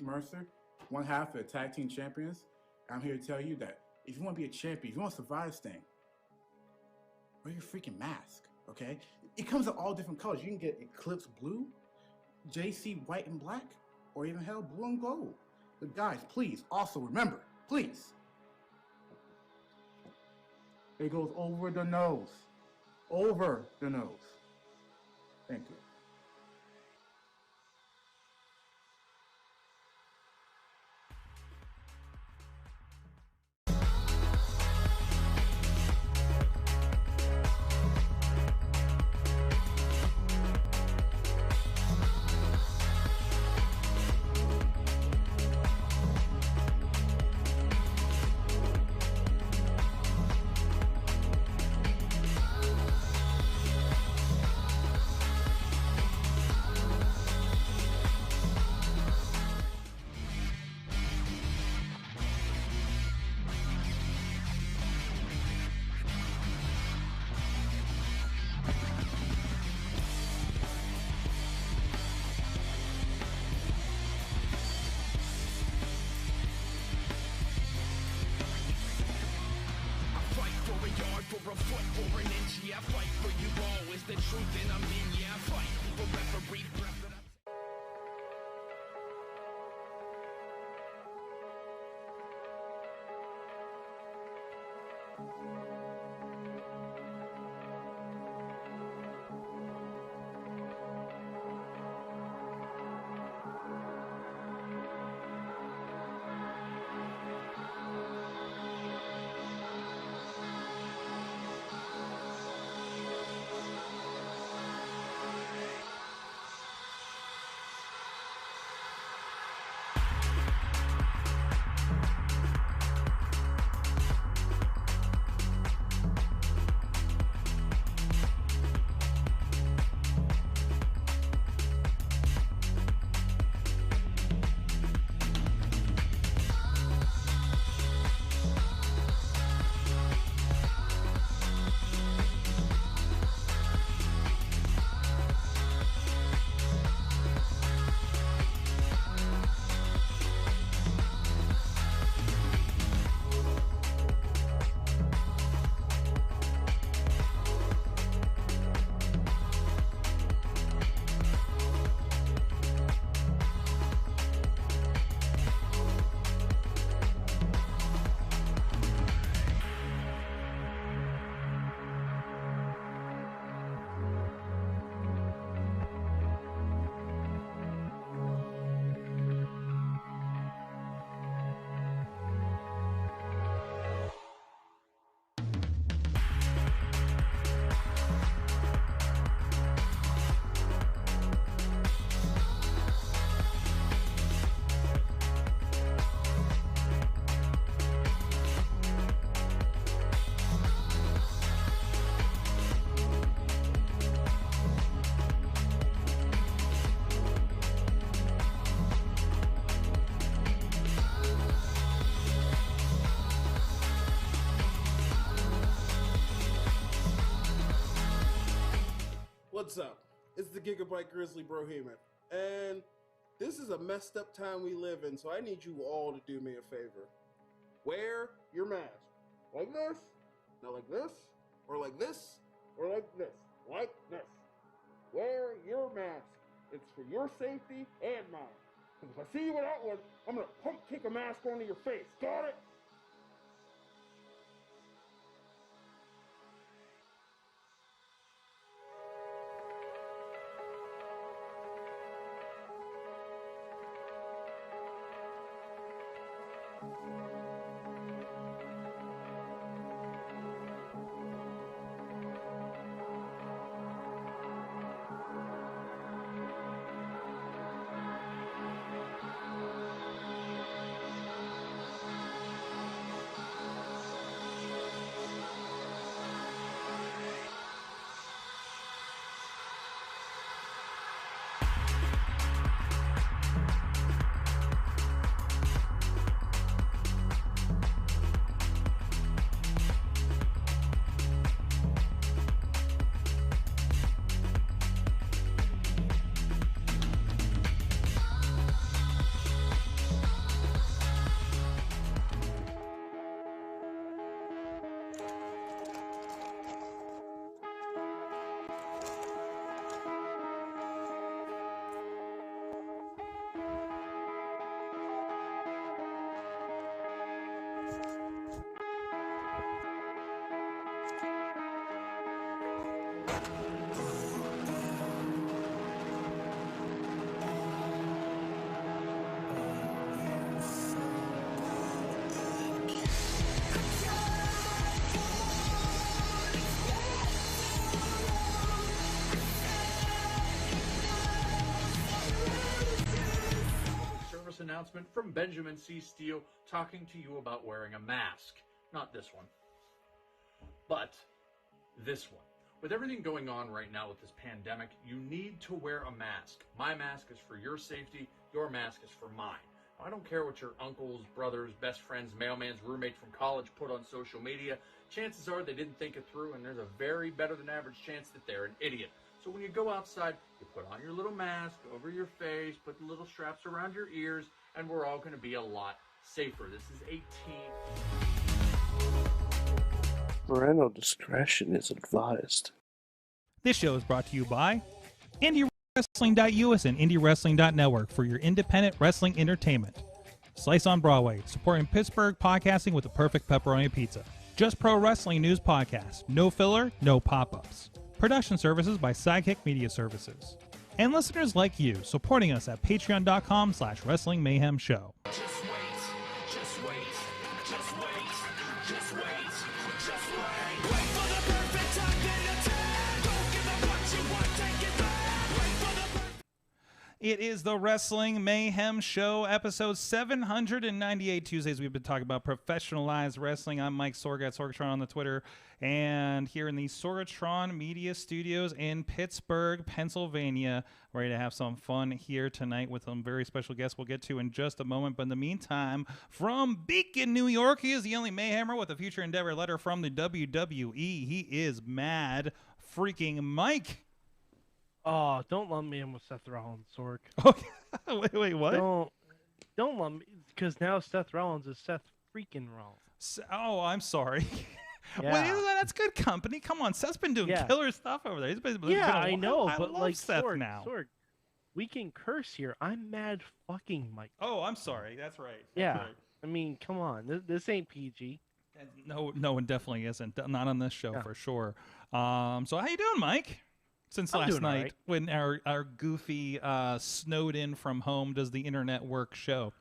Mercer, one half of the Tag Team Champions. I'm here to tell you that if you want to be a champion, if you want to survive this thing, wear your freaking mask, okay? It comes in all different colors. You can get Eclipse Blue, JC White and Black, or even hell, Blue and Gold. But guys, please, also remember, please, it goes over the nose. Over the nose. Thank you. What's up? It's the Gigabyte Grizzly Brohemian, and this is a messed up time we live in, so I need you all to do me a favor. Wear your mask. Like this, not like this, or like this, or like this, like this. Wear your mask. It's for your safety and mine. Because if I see you without one, I'm gonna pump kick a mask onto your face. Got it? announcement from Benjamin C. Steele talking to you about wearing a mask. Not this one, but this one. With everything going on right now with this pandemic, you need to wear a mask. My mask is for your safety. Your mask is for mine. I don't care what your uncles, brothers, best friends, mailman's roommate from college put on social media. Chances are they didn't think it through, and there's a very better than average chance that they're an idiot. So when you go outside, you put on your little mask over your face, put the little straps around your ears, and we're all going to be a lot safer. This is a team. Parental discretion is advised. This show is brought to you by IndyWrestling.us and IndyWrestling.network for your independent wrestling entertainment. Slice on Broadway, supporting Pittsburgh podcasting with the perfect pepperoni pizza. Just Pro Wrestling News Podcast. No filler, no pop-ups. Production services by Sidekick Media Services. And listeners like you, supporting us at patreon.com/Wrestling Mayhem Show. Just wait, just wait, just wait, just wait, just wait. Wait for the perfect time to attack. Don't give up what you want, take it back. Wait for the perfect. It is the Wrestling Mayhem Show, episode 798. Tuesdays, we've been talking about professionalized wrestling. I'm Mike Sorg at Sorgatron on the Twitter. And here in the Sorgatron Media Studios in Pittsburgh, Pennsylvania, ready to have some fun here tonight with some very special guests we'll get to in just a moment. But in the meantime, from Beacon, New York, he is the only Mayhemmer with a future endeavor letter from the WWE. He is Mad Freaking Mike. Oh, don't lump me in with Seth Rollins, Sorg. Wait, what? Don't lump me, because now Seth Rollins is Seth freaking Rollins. Oh, I'm sorry. Yeah. Wait, that's good company. Come on, Seth's been doing killer stuff over there. He's been I know, I but love like Seth Sorg, now. Sorg, we can curse here. I'm Mad fucking Mike. Oh, I'm sorry. That's right. Yeah. I mean, come on. This ain't PG. No, it definitely isn't. Not on this show for sure. So how you doing, Mike? Since I'm last doing night, all right. when our goofy snowed in from home does the internet work show.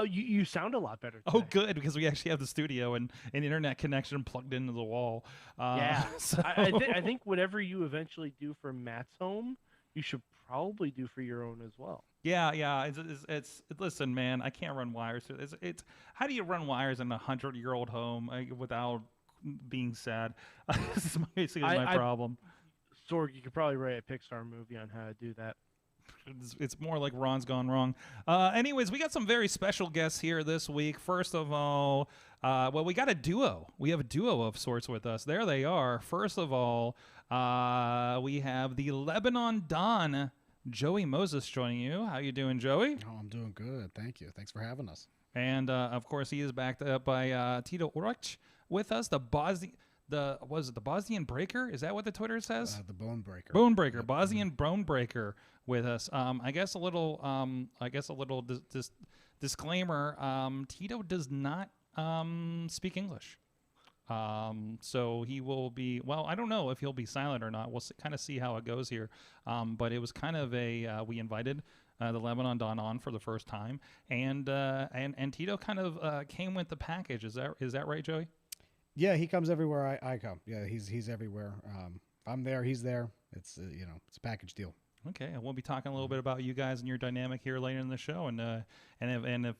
You sound a lot better Oh, today. good, because we actually have the studio and an internet connection plugged into the wall. Yeah. So... I think whatever you eventually do for Matt's home, you should probably do for your own as well. Yeah. It's listen, man. I can't run wires. It's how do you run wires in a 100-year-old home without being sad? This is basically my problem. Sorg, you could probably write a Pixar movie on how to do that. It's more like Ron's Gone Wrong. Anyways, we got some very special guests here this week. First of all, we got a duo. We have a duo of sorts with us. There they are. First of all, we have the Lebanon Don Joey Moses joining you. How you doing, Joey? Oh, I'm doing good. Thank you. Thanks for having us. And, of course, he is backed up by Tito Oric with us, the Bosnian Breaker? Is that what the Twitter says? The Bone Breaker. Bone Breaker, Bosnian Bone Breaker with us. I guess a little disclaimer. Tito does not speak English. So he will be, well, I don't know if he'll be silent or not. We'll kind of see how it goes here. But it was kind of we invited the Lebanon Don on for the first time, and Tito kind of came with the package. Is that right, Joey? Yeah, he comes everywhere I come. Yeah, he's everywhere. If I'm there, he's there. It's it's a package deal. Okay, and we'll be talking a little bit about you guys and your dynamic here later in the show, and if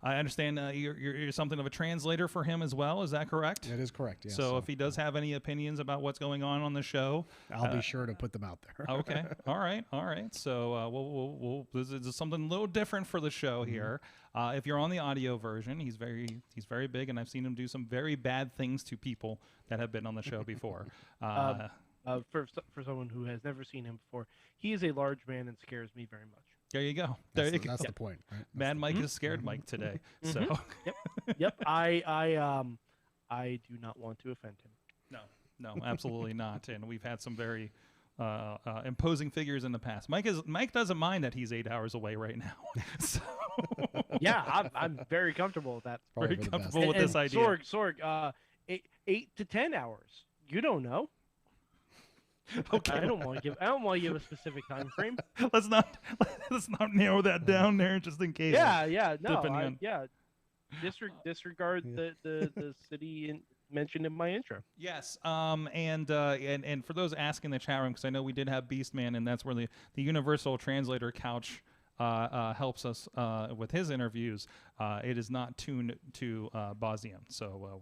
I understand you're something of a translator for him as well. Is that correct? It is correct. Yes. So if he does have any opinions about what's going on the show, I'll be sure to put them out there. Okay. All right. So we'll this is something a little different for the show here. If you're on the audio version, he's very big, and I've seen him do some very bad things to people that have been on the show before. For someone who has never seen him before, he is a large man and scares me very much. There you go. That's the point, right? Mad Mike is scared Mike today. So Yep. I do not want to offend him. No, absolutely not. And we've had some very imposing figures in the past. Mike doesn't mind that he's 8 hours away right now. So Yeah, I'm very comfortable with that. very comfortable with this idea. Sorg, 8 to 10 hours. You don't know. Okay. I don't want to give a specific time frame. let's not narrow that down there just in case. Disregard the city mentioned in my intro. Yes. And for those asking in the chat room, because I know we did have Beastman, and that's where the universal translator couch helps us with his interviews, it is not tuned to Bosnian. So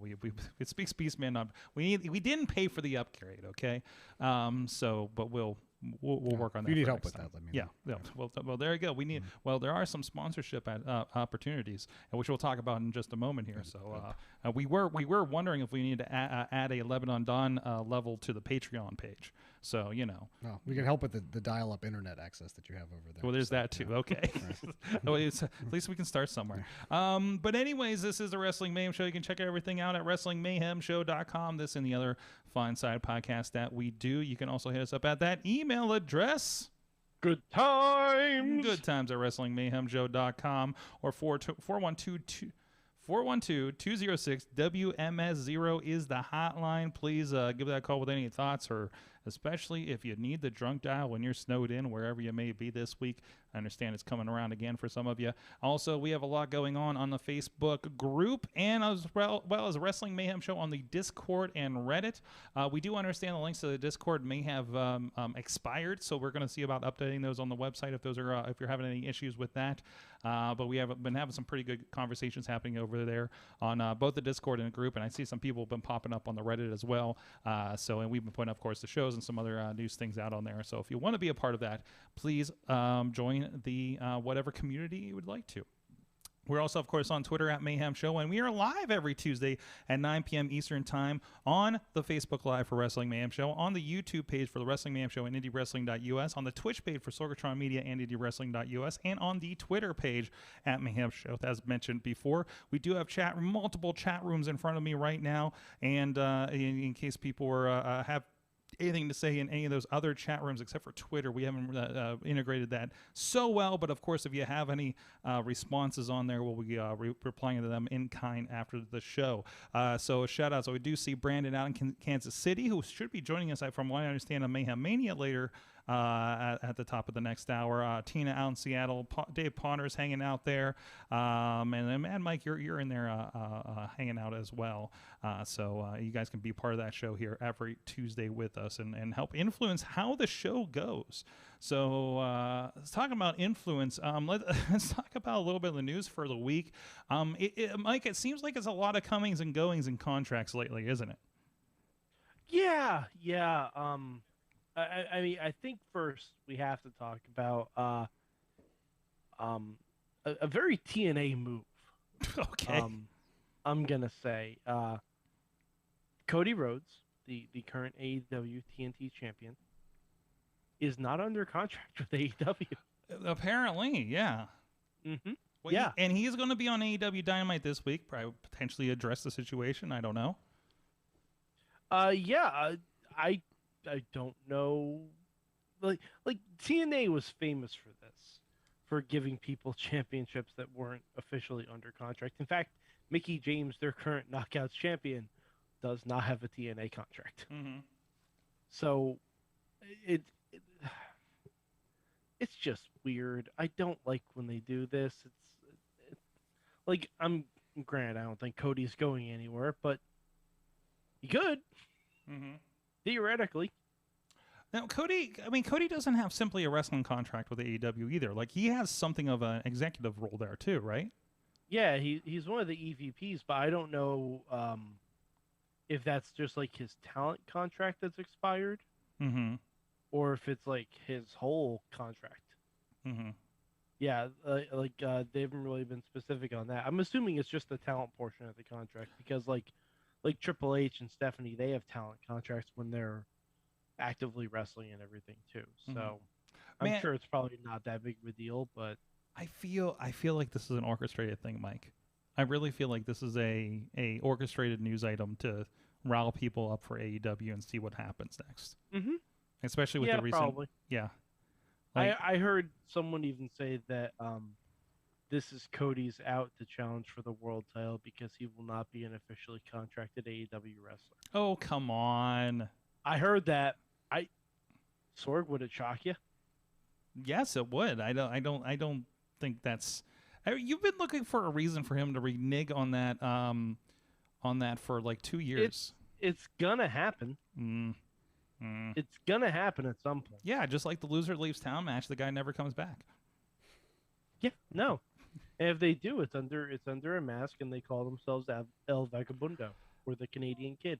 it speaks Beastman. We didn't pay for the upgrade, okay? But we'll work on that. If you need for help next with time. that, let me Yeah. know. Well, there you go. We need. Well, there are some sponsorship opportunities, which we'll talk about in just a moment here. So we were wondering if we need to add a Lebanon Don level to the Patreon page. So No, we can help with the dial-up internet access that you have over there. Well, there's so, that too. yeah. Okay. Well, at least we can start somewhere. But anyways, this is the Wrestling Mayhem Show. You can check everything out at WrestlingMayhemShow.com. This and the other fine side podcasts that we do. You can also hit us up at that email address. Good times. Good times at WrestlingMayhemShow.com or 412-206-WMS0 is the hotline. Please give that a call with any thoughts, or especially if you need the drunk dial when you're snowed in, wherever you may be this week. I understand it's coming around again for some of you. Also, we have a lot going on the Facebook group, and as well as Wrestling Mayhem Show on the Discord and Reddit. We do understand the links to the Discord may have expired, so we're going to see about updating those on the website if you're having any issues with that. But we have been having some pretty good conversations happening over there on both the Discord and the group, and I see some people have been popping up on the Reddit as well. And we've been putting, of course, the shows and some other news things out on there. So if you want to be a part of that, please join the whatever community you would like to. We're also, of course, on Twitter at Mayhem Show, and we are live every Tuesday at 9 p.m. Eastern Time on the Facebook Live for Wrestling Mayhem Show, on the YouTube page for the Wrestling Mayhem Show and IndyWrestling.us, on the Twitch page for Sorgatron Media and IndyWrestling.us, and on the Twitter page at Mayhem Show. As mentioned before, we do have multiple chat rooms in front of me right now, and in case people have anything to say in any of those other chat rooms except for Twitter, we haven't integrated that so well. But of course, if you have any responses on there, we'll be replying to them in kind after the show. So a shout out. So we do see Brandon out in Kansas City, who should be joining us, from what I understand, on Mayhem Mania later at the top of the next hour. Tina out in Seattle. Dave Ponner's hanging out there. And then Mad Mike, you're in there hanging out as well. So you guys can be part of that show here every Tuesday with us and help influence how the show goes. So let's talk about influence. Let's talk about a little bit of the news for the week. Mike, it seems like it's a lot of comings and goings in contracts lately, isn't it? Yeah. I mean, I think first we have to talk about a very TNA move. Okay. I'm gonna say Cody Rhodes, the current AEW TNT champion, is not under contract with AEW. Apparently, yeah. Mm-hmm. Well, yeah, and he's going to be on AEW Dynamite this week. Probably potentially address the situation. I don't know. I don't know. Like TNA was famous for this, for giving people championships that weren't officially under contract. In fact, Mickie James, their current Knockouts champion, does not have a TNA contract. Mm-hmm. So it's just weird. I don't like when they do this. It's like, granted, I don't think Cody's going anywhere, but he could. Mm-hmm. Theoretically. Now, Cody doesn't have simply a wrestling contract with AEW either. Like, he has something of an executive role there too, right? Yeah, he's one of the EVPs, but I don't know if that's just like his talent contract that's expired, mm-hmm. or if it's like his whole contract. Mm-hmm. Yeah, they haven't really been specific on that. I'm assuming it's just the talent portion of the contract, because like Triple H and Stephanie, they have talent contracts when they're actively wrestling and everything too. So mm-hmm. I'm sure it's probably not that big of a deal, but I feel like this is an orchestrated thing, Mike. I really feel like this is a orchestrated news item to rile people up for AEW and see what happens next. Mm-hmm. Especially with the recent, probably. Yeah. I heard someone even say that this is Cody's out to challenge for the world title because he will not be an officially contracted AEW wrestler. Oh, come on! I heard that. Sorg, would it shock you? Yes, it would. I don't think that's. You've been looking for a reason for him to renege on that for like 2 years. It's gonna happen. It's gonna happen at some point. Yeah, just like the loser leaves town match, the guy never comes back. Yeah, no. And if they do, it's under a mask, and they call themselves El Vagabundo, or the Canadian Kid.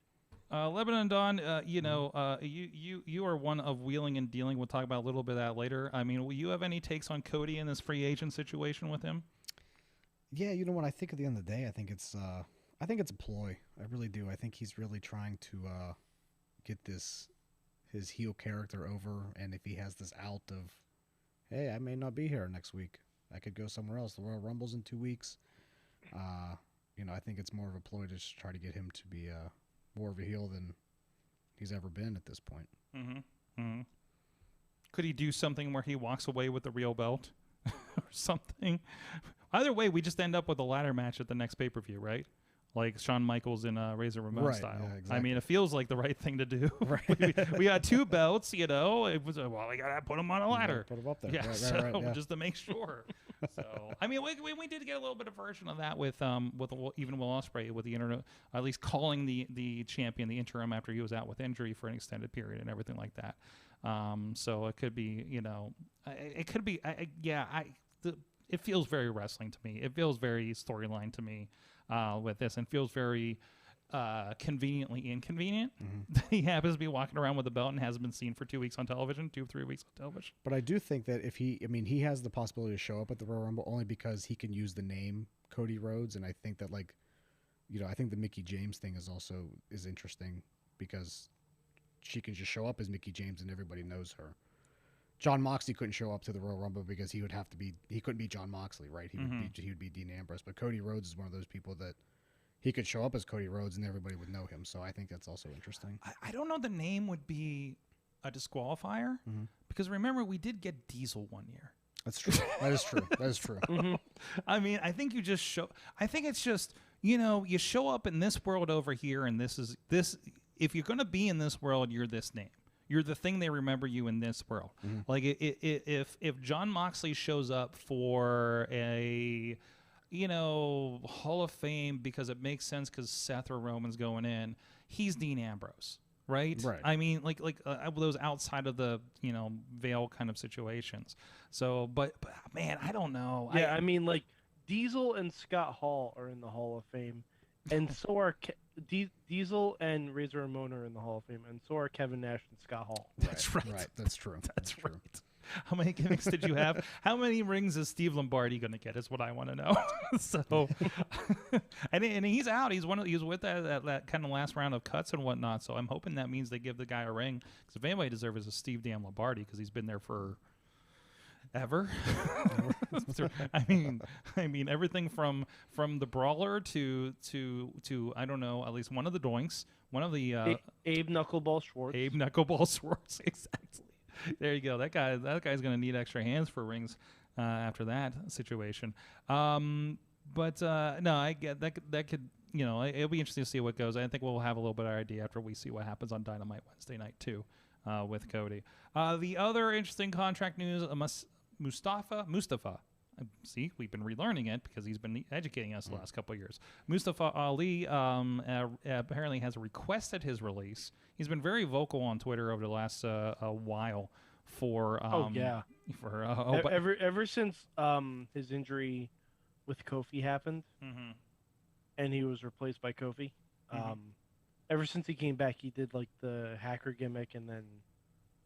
Lebanon Don, you are one of wheeling and dealing. We'll talk about a little bit of that later. I mean, will you have any takes on Cody and this free agent situation with him? Yeah, you know what? I think at the end of the day, I think it's a ploy. I really do. I think he's really trying to get his heel character over, and if he has this out of, hey, I may not be here next week. I could go somewhere else. The Royal Rumble's in 2 weeks. I think it's more of a ploy to just try to get him to be more of a heel than he's ever been at this point. Could he do something where he walks away with the real belt or something? Either way, we just end up with a ladder match at the next pay-per-view, right? Like Shawn Michaels in Razor Ramon style. Yeah, exactly. I mean, it feels like the right thing to do. Right. we got 2 belts, It was we gotta put them on a ladder. Put him up there. Yeah, Right, yeah. just to make sure. So I mean, we did get a little bit of version of that with even Will Ospreay with the internet, at least calling the champion the interim after he was out with injury for an extended period and everything like that. So it could be, it could be, it feels very wrestling to me. It feels very storyline to me with this, and feels very conveniently inconvenient that he happens to be walking around with a belt and hasn't been seen for 2 weeks on television, 3 weeks on television. But I do think that if he has the possibility to show up at the Royal Rumble only because he can use the name Cody Rhodes, and I think that I think the Mickie James thing is interesting because she can just show up as Mickie James and everybody knows her. John Moxley couldn't show up to the Royal Rumble because he couldn't be John Moxley, right? He would be Dean Ambrose. But Cody Rhodes is one of those people that he could show up as Cody Rhodes and everybody would know him. So I think that's also interesting. I don't know the name would be a disqualifier because remember we did get Diesel one year. That's true. That is true. That is true. I mean, I think you just show. I think it's just you show up in this world over here, and this. If you're going to be in this world, you're this name. You're the thing they remember you in this world. Like if John Moxley shows up for a Hall of Fame because it makes sense because Seth or Roman's going in, he's Dean Ambrose, right? Right. I mean, like those outside of the veil kind of situations. So, but man, I don't know. Yeah, I mean, like Diesel and Scott Hall are in the Hall of Fame, and so are Diesel and Razor Ramon are in the Hall of Fame, and so are Kevin Nash and Scott Hall. That's right. Right. That's true. That's right. How many gimmicks did you have? How many rings is Steve Lombardi going to get? Is what I want to know. So, and he's out. He's with that kind of last round of cuts and whatnot. So I'm hoping that means they give the guy a ring. Because if anybody deserves is Steve damn Lombardi, because he's been there for ever. I mean everything from the brawler to I don't know, at least one of the doinks, one of the Abe Knuckleball Schwartz. Abe Knuckleball Schwartz, exactly. There you go. That guy's gonna need extra hands for rings after that situation. But no, I get that could it'll be interesting to see what goes. I think we'll have a little bit of idea after we see what happens on Dynamite Wednesday night too, with Cody. The other interesting contract news: Mustafa. See, we've been relearning it because he's been educating us the last couple of years. Mustafa Ali apparently has requested his release. He's been very vocal on Twitter over the last a while for ever since his injury with Kofi happened, and he was replaced by Kofi. Ever since he came back, he did like the hacker gimmick, and then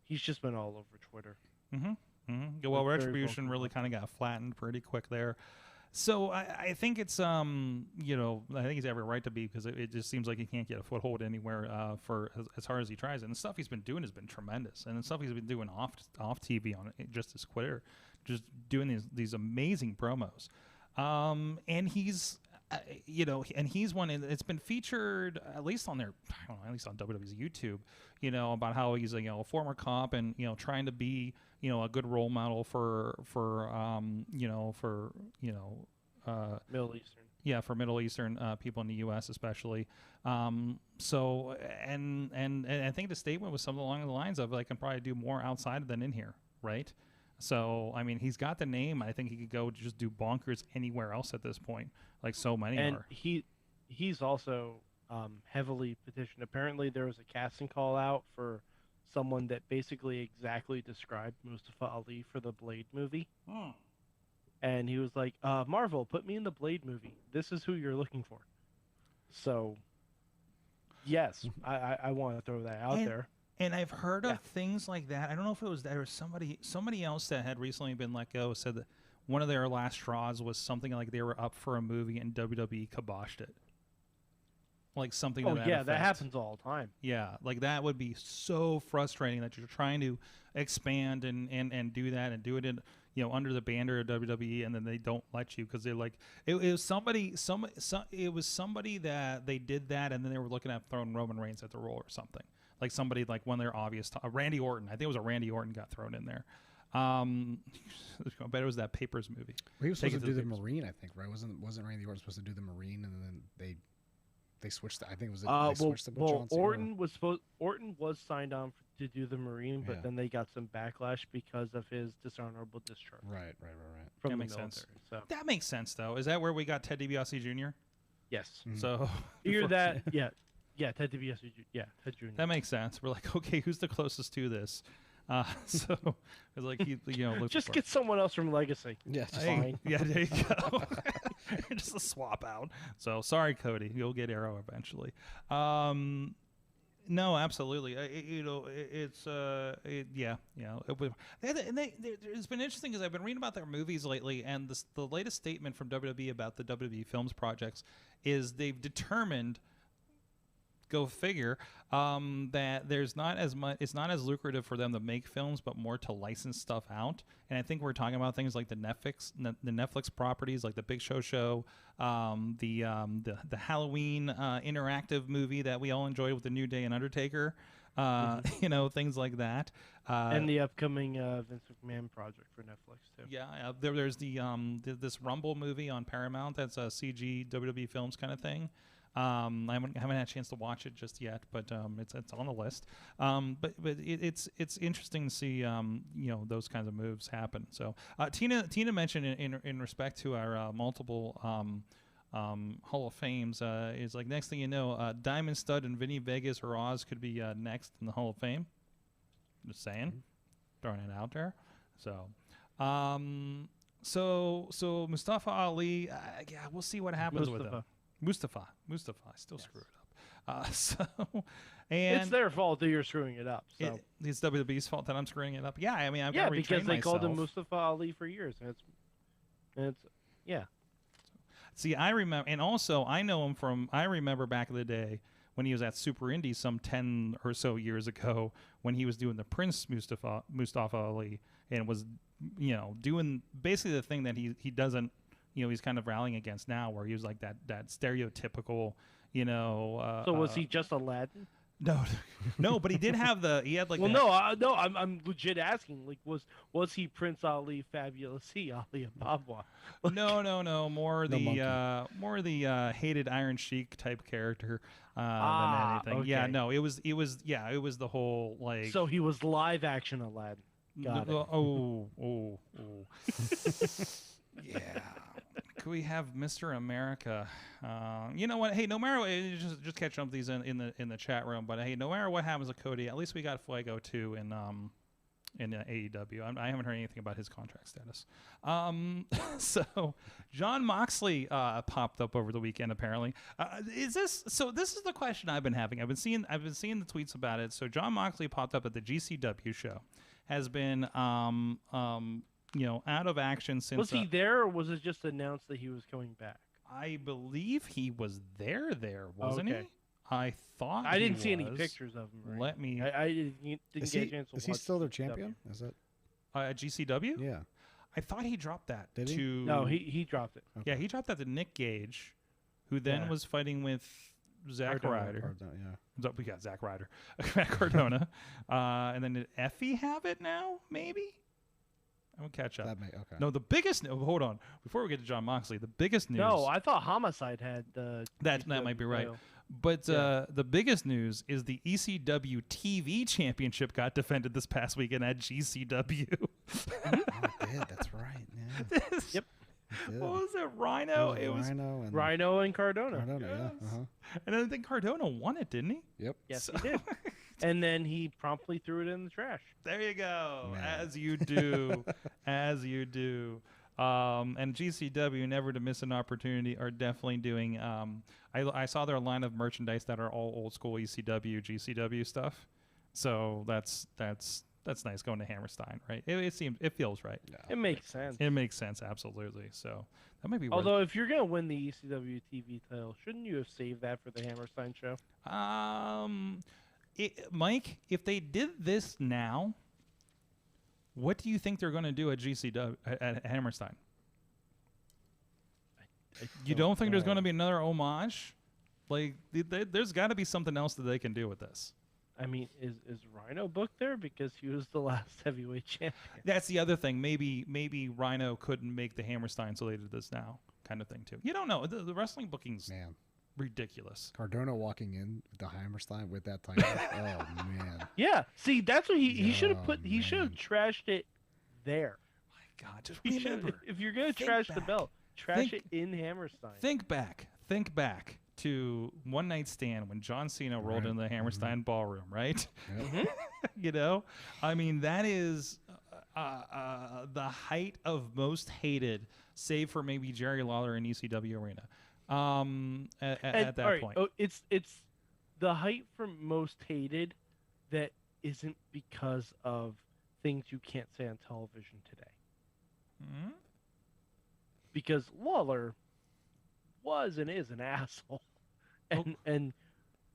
he's just been all over Twitter. Well, Retribution really kind of got flattened pretty quick there. So I think it's I think he's every right to be, because it just seems like he can't get a foothold anywhere for as hard as he tries. And the stuff he's been doing has been tremendous. And the stuff he's been doing off TV on just his Twitter, just doing these amazing promos. And he's and he's one. It's been featured at least on at least on WWE's YouTube. About how he's a former cop and trying to be a good role model for Middle Eastern. Yeah, for Middle Eastern people in the U.S. especially. So and I think the statement was something along the lines of I can probably do more outside than in here, right? So I mean, he's got the name. I think he could go just do bonkers anywhere else at this point, like so many and are. He's also heavily petitioned. Apparently, there was a casting call out for someone that basically exactly described Mustafa Ali for the Blade movie. and he was like, Marvel, put me in the Blade movie. This is who you're looking for. So, yes, I want to throw that out there. And I've heard of things like that. I don't know if it was that or somebody else that had recently been let go said that one of their last straws was something like they were up for a movie and WWE kiboshed it. Like something. Oh, to that yeah, effect. that happens all the time. Yeah, like that would be so frustrating that you're trying to expand and do that and do it in, under the banner of WWE, and then they don't let you because they're like it was somebody that they did that, and then they were looking at throwing Roman Reigns at the role or something. Like somebody like one of their obvious Randy Orton. I think it was a Randy Orton got thrown in there. I bet it was that Papers movie. Well, he was supposed to do the Marine, I think, right? Wasn't Randy Orton supposed to do the Marine, and then they switched. I think it was. They switched to John Cena. Orton was signed on to do the Marine, but then they got some backlash because of his dishonorable discharge. Right. From that the makes military. sense. So That makes sense, though. Is that where we got Ted DiBiase Jr.? yes, So either that, Ted DiBiase, Ted Jr. that makes sense. We're like, okay, who's the closest to this? So it's like Just get someone else from Legacy. Yeah, it's fine. Yeah, there you go. Just a swap out. So sorry, Cody. You'll get Arrow eventually. No, absolutely. It's been interesting because I've been reading about their movies lately, and the latest statement from WWE about the WWE Films projects is they've determined, go figure, that there's not as much. It's not as lucrative for them to make films, but more to license stuff out. And I think we're talking about things like the Netflix properties, like the Big Show, the Halloween interactive movie that we all enjoyed with the New Day and Undertaker, things like that. And the upcoming Vince McMahon project for Netflix too. Yeah, there's this Rumble movie on Paramount that's a CG WWE Films kind of thing. I haven't had a chance to watch it just yet, but it's on the list. But it's interesting to see those kinds of moves happen. So Tina mentioned in respect to our multiple Hall of Fames is like next thing you know, Diamond Stud and Vinny Vegas or Oz could be next in the Hall of Fame. Just saying, throwing it out there. So. So Mustafa Ali, we'll see what happens with him. Mustafa, I still screw it up. And it's their fault that you're screwing it up. So it's WWE's fault that I'm screwing it up. Yeah, I mean, I've got to retrain because they myself. called him Mustafa Ali for years, and it's See, I remember, and also I know him from. I remember back in the day when he was at Super Indy some 10 or so years ago when he was doing the Prince Mustafa Ali and was doing basically the thing that he doesn't. He's kind of rallying against now, where he was like that stereotypical, So was he just Aladdin? No, but he did have he had like. Well, no, I'm legit asking. Like, was he Prince Ali, Fabulous C, Ali Ababwa? No, more the hated Iron Sheik type character than anything. Okay. Yeah, no, it was the whole like. So he was live action Aladdin. Got it. Oh. Yeah. Could we have Mr. America? You know what? Hey, no matter just catching up these in the chat room. But hey, no matter what happens with Cody, at least we got Fuego too in AEW. I haven't heard anything about his contract status. So John Moxley popped up over the weekend. Apparently, this is the question I've been having. I've been seeing the tweets about it. So John Moxley popped up at the GCW show. Has been out of action since. Was he there, or was it just announced that he was coming back? I believe he was there, wasn't he? I thought I didn't see any pictures of him. Right? Let me. I didn't get a chance to watch. Is he still their champion? Is it? At GCW? Yeah. I thought he dropped that Did to. he? No, he dropped it. Okay. Yeah, he dropped that to Nick Gage, who then was fighting with Zack Ryder. Yeah. We got Zack Ryder, Matt Cardona, and then did Effie have it now? Maybe. I'm gonna catch up. Okay. No, the biggest. Hold on, before we get to John Moxley, the biggest news. No, I thought Homicide had the. That might be right. But the biggest news is the ECW TV Championship got defended this past weekend at GCW. Oh, it did. That's right. Yeah. Yep. What was it? Rhino? It was Rhino and Cardona. Yeah. Uh-huh. And I think Cardona won it, didn't he? Yep. Yes, he did. And then he promptly threw it in the trash. There you go. Man. As you do. As you do. And GCW, never to miss an opportunity, are definitely doing. I saw their line of merchandise that are all old school ECW, GCW stuff. So that's nice going to Hammerstein, right? It feels right. Yeah. It makes sense. It makes sense, absolutely. So that might be. Although, if you're gonna win the ECW TV title, shouldn't you have saved that for the Hammerstein show? Mike, if they did this now, what do you think they're going to do at GCW at Hammerstein? You don't think there's going to be another homage? Like, there's got to be something else that they can do with this. I mean, is Rhino booked there because he was the last heavyweight champion? That's the other thing. Maybe Rhino couldn't make the Hammerstein, so they did this now, kind of thing too. You don't know. The wrestling booking's ridiculous. Cardona walking in with the Hammerstein with that title. Oh man. Yeah. See, that's what he should have put. He should have trashed it there. My God, just remember. If you're gonna trash the belt, trash it in Hammerstein. Think back to One Night Stand when John Cena rolled into the Hammerstein ballroom, right? Yep. You know, I mean, that is the height of most hated, save for maybe Jerry Lawler in ECW arena. At that point, it's the height for most hated that isn't because of things you can't say on television today. Mm-hmm. Because Lawler was and is an asshole, and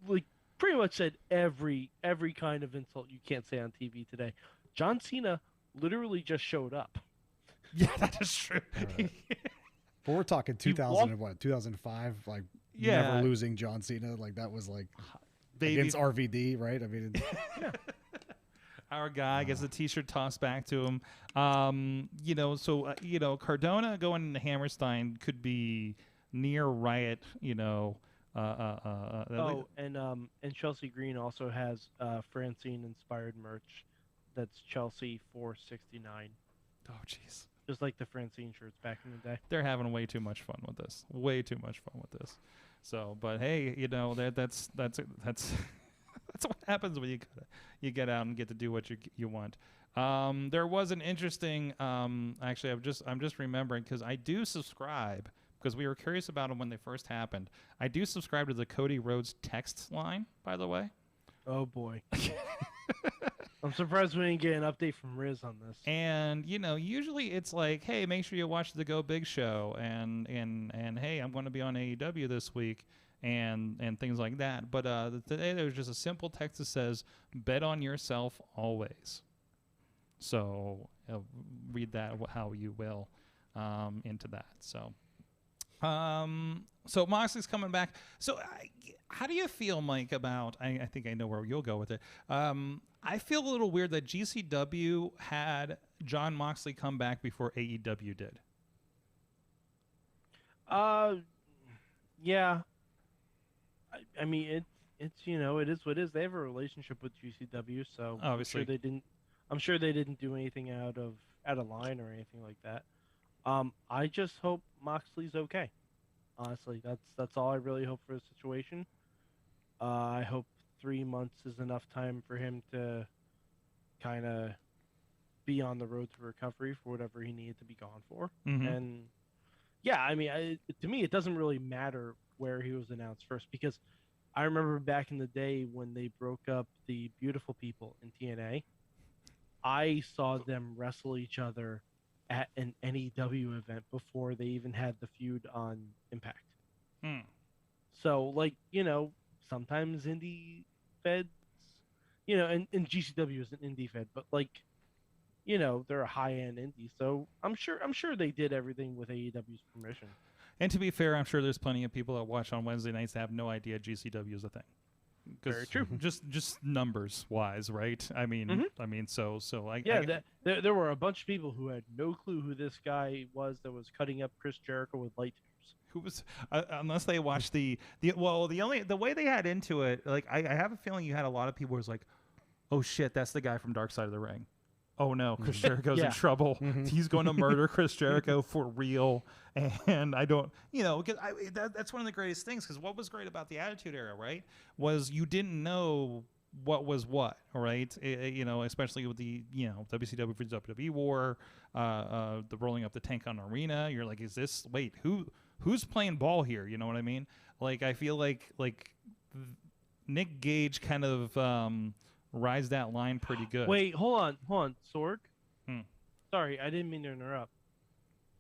like pretty much said every kind of insult you can't say on TV today. John Cena literally just showed up. Yeah, that is true. But we're talking 2005, like never losing John Cena, like that was like against RVD, right? I mean, our guy gets the T-shirt tossed back to him. Cardona going into Hammerstein could be near Riot. And Chelsea Green also has Francine inspired merch. That's Chelsea 469. Oh, jeez. Just like the Francine shirts back in the day. They're having way too much fun with this. Way too much fun with this. So, but hey, that's that's what happens when you get out and get to do what you want. There was an interesting. Actually, I'm just remembering because I do subscribe because we were curious about them when they first happened. I do subscribe to the Cody Rhodes text line, by the way. Oh boy. I'm surprised we didn't get an update from Riz on this. And usually it's like, hey, make sure you watch the Go Big show, and hey, I'm going to be on AEW this week, and things like that. But today there was just a simple text that says, "Bet on yourself always." So read that how you will into that. So Moxley's coming back. So how do you feel, Mike, about, I think I know where you'll go with it. I feel a little weird that GCW had John Moxley come back before AEW did. Yeah. I mean, it's it is what it is. They have a relationship with GCW, so obviously I'm sure they didn't do anything out of line or anything like that. I just hope Moxley's okay. Honestly, that's all I really hope for the situation. I hope 3 months is enough time for him to kind of be on the road to recovery for whatever he needed to be gone for. Mm-hmm. And yeah, I mean, to me, it doesn't really matter where he was announced first, because I remember back in the day when they broke up the Beautiful People in TNA, I saw them wrestle each other at an NEW event before they even had the feud on Impact. So, sometimes indie feds, and GCW is an indie fed, but they're a high-end indie, so I'm sure they did everything with AEW's permission. And to be fair, I'm sure there's plenty of people that watch on Wednesday nights that have no idea GCW is a thing. Very true. Just numbers wise, right? I mean, there were a bunch of people who had no clue who this guy was that was cutting up Chris Jericho with light tubes. Who was unless they watched the way they had into it, I have a feeling you had a lot of people who was like, oh shit, that's the guy from Dark Side of the Ring. Oh no, Chris Jericho's in trouble. He's going to murder Chris Jericho for real. And I don't, because that's one of the greatest things. Because what was great about the Attitude Era, right, was you didn't know what was what, right? You know, especially with the, you know, WCW versus WWE war, the rolling up the tank on Arena. You're like, is this, wait, who's playing ball here? You know what I mean? Like, I feel like Nick Gage kind of rides that line pretty good. Wait, hold on, Sorg. Hmm. Sorry, I didn't mean to interrupt.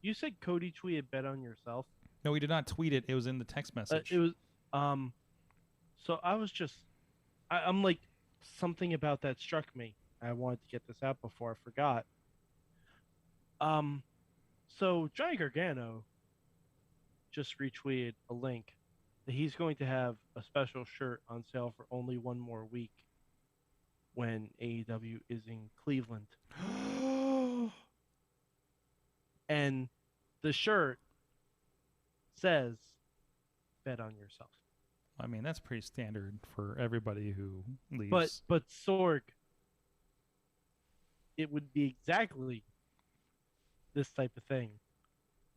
You said Cody tweeted bet on yourself. No, we did not tweet it. It was in the text message. It was so I was just I'm like, something about that struck me. I wanted to get this out before I forgot. So Johnny Gargano just retweeted a link that he's going to have a special shirt on sale for only one more week when AEW is in Cleveland. And the shirt says bet on yourself. I mean, that's pretty standard for everybody who leaves. But Sorg, it would be exactly this type of thing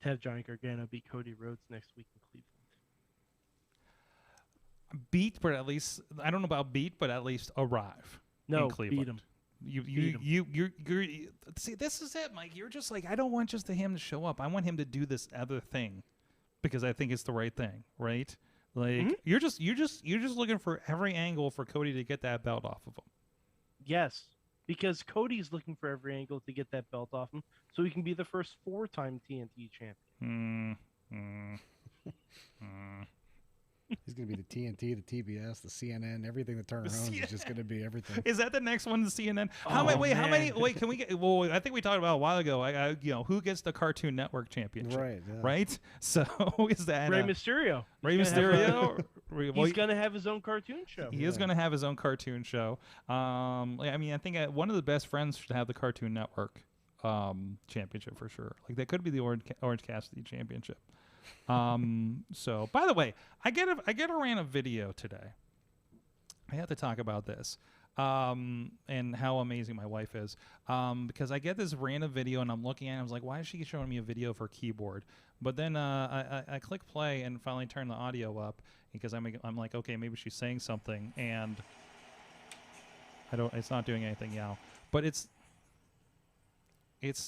to have Johnny Gargano beat Cody Rhodes next week in Cleveland. Beat, but at least, I don't know about beat, but at least arrive in Cleveland. Beat him. You're see, this is it, Mike. You're just like, I don't want just him to show up. I want him to do this other thing because I think it's the right thing, right? Like you're just looking for every angle for Cody to get that belt off of him. Yes, because Cody's looking for every angle to get that belt off him, so he can be the first 4-time TNT champion. He's going to be the TNT, the TBS, the CNN, everything that Turner owns is just going to be everything. Is that the next one, the CNN? How many? Wait, can we get? Well, I think we talked about a while ago. You know, who gets the Cartoon Network championship? Right. Yeah. Right. So is that Rey Mysterio? Rey Mysterio? He's going to have his own cartoon show. He is going to have his own cartoon show. I mean, I think one of the best friends should have the Cartoon Network championship for sure. Like that could be the Orange Cassidy championship. So by the way, I get a random video today. I have to talk about this and how amazing my wife is, because I get this random video and I'm looking at it, I was like, why is she showing me a video of her keyboard? But then I click play and finally turn the audio up because I'm like, okay, maybe she's saying something, and it's not doing anything now, but it's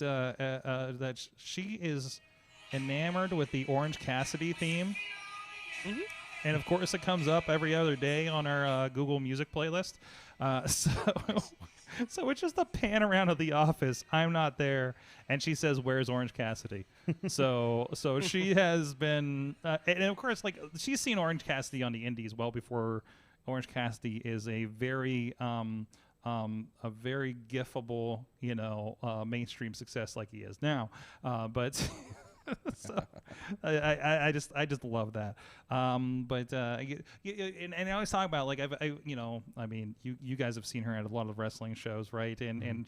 that she is enamored with the Orange Cassidy theme. And of course it comes up every other day on our Google Music playlist. So it's just a pan around of the office. I'm not there, and she says, "Where's Orange Cassidy?" so she has been, and of course, like she's seen Orange Cassidy on the Indies well before Orange Cassidy is a very gifable, you know, mainstream success like he is now. But so I just love that. And I always talk about, like, I mean, you guys have seen her at a lot of wrestling shows, right? And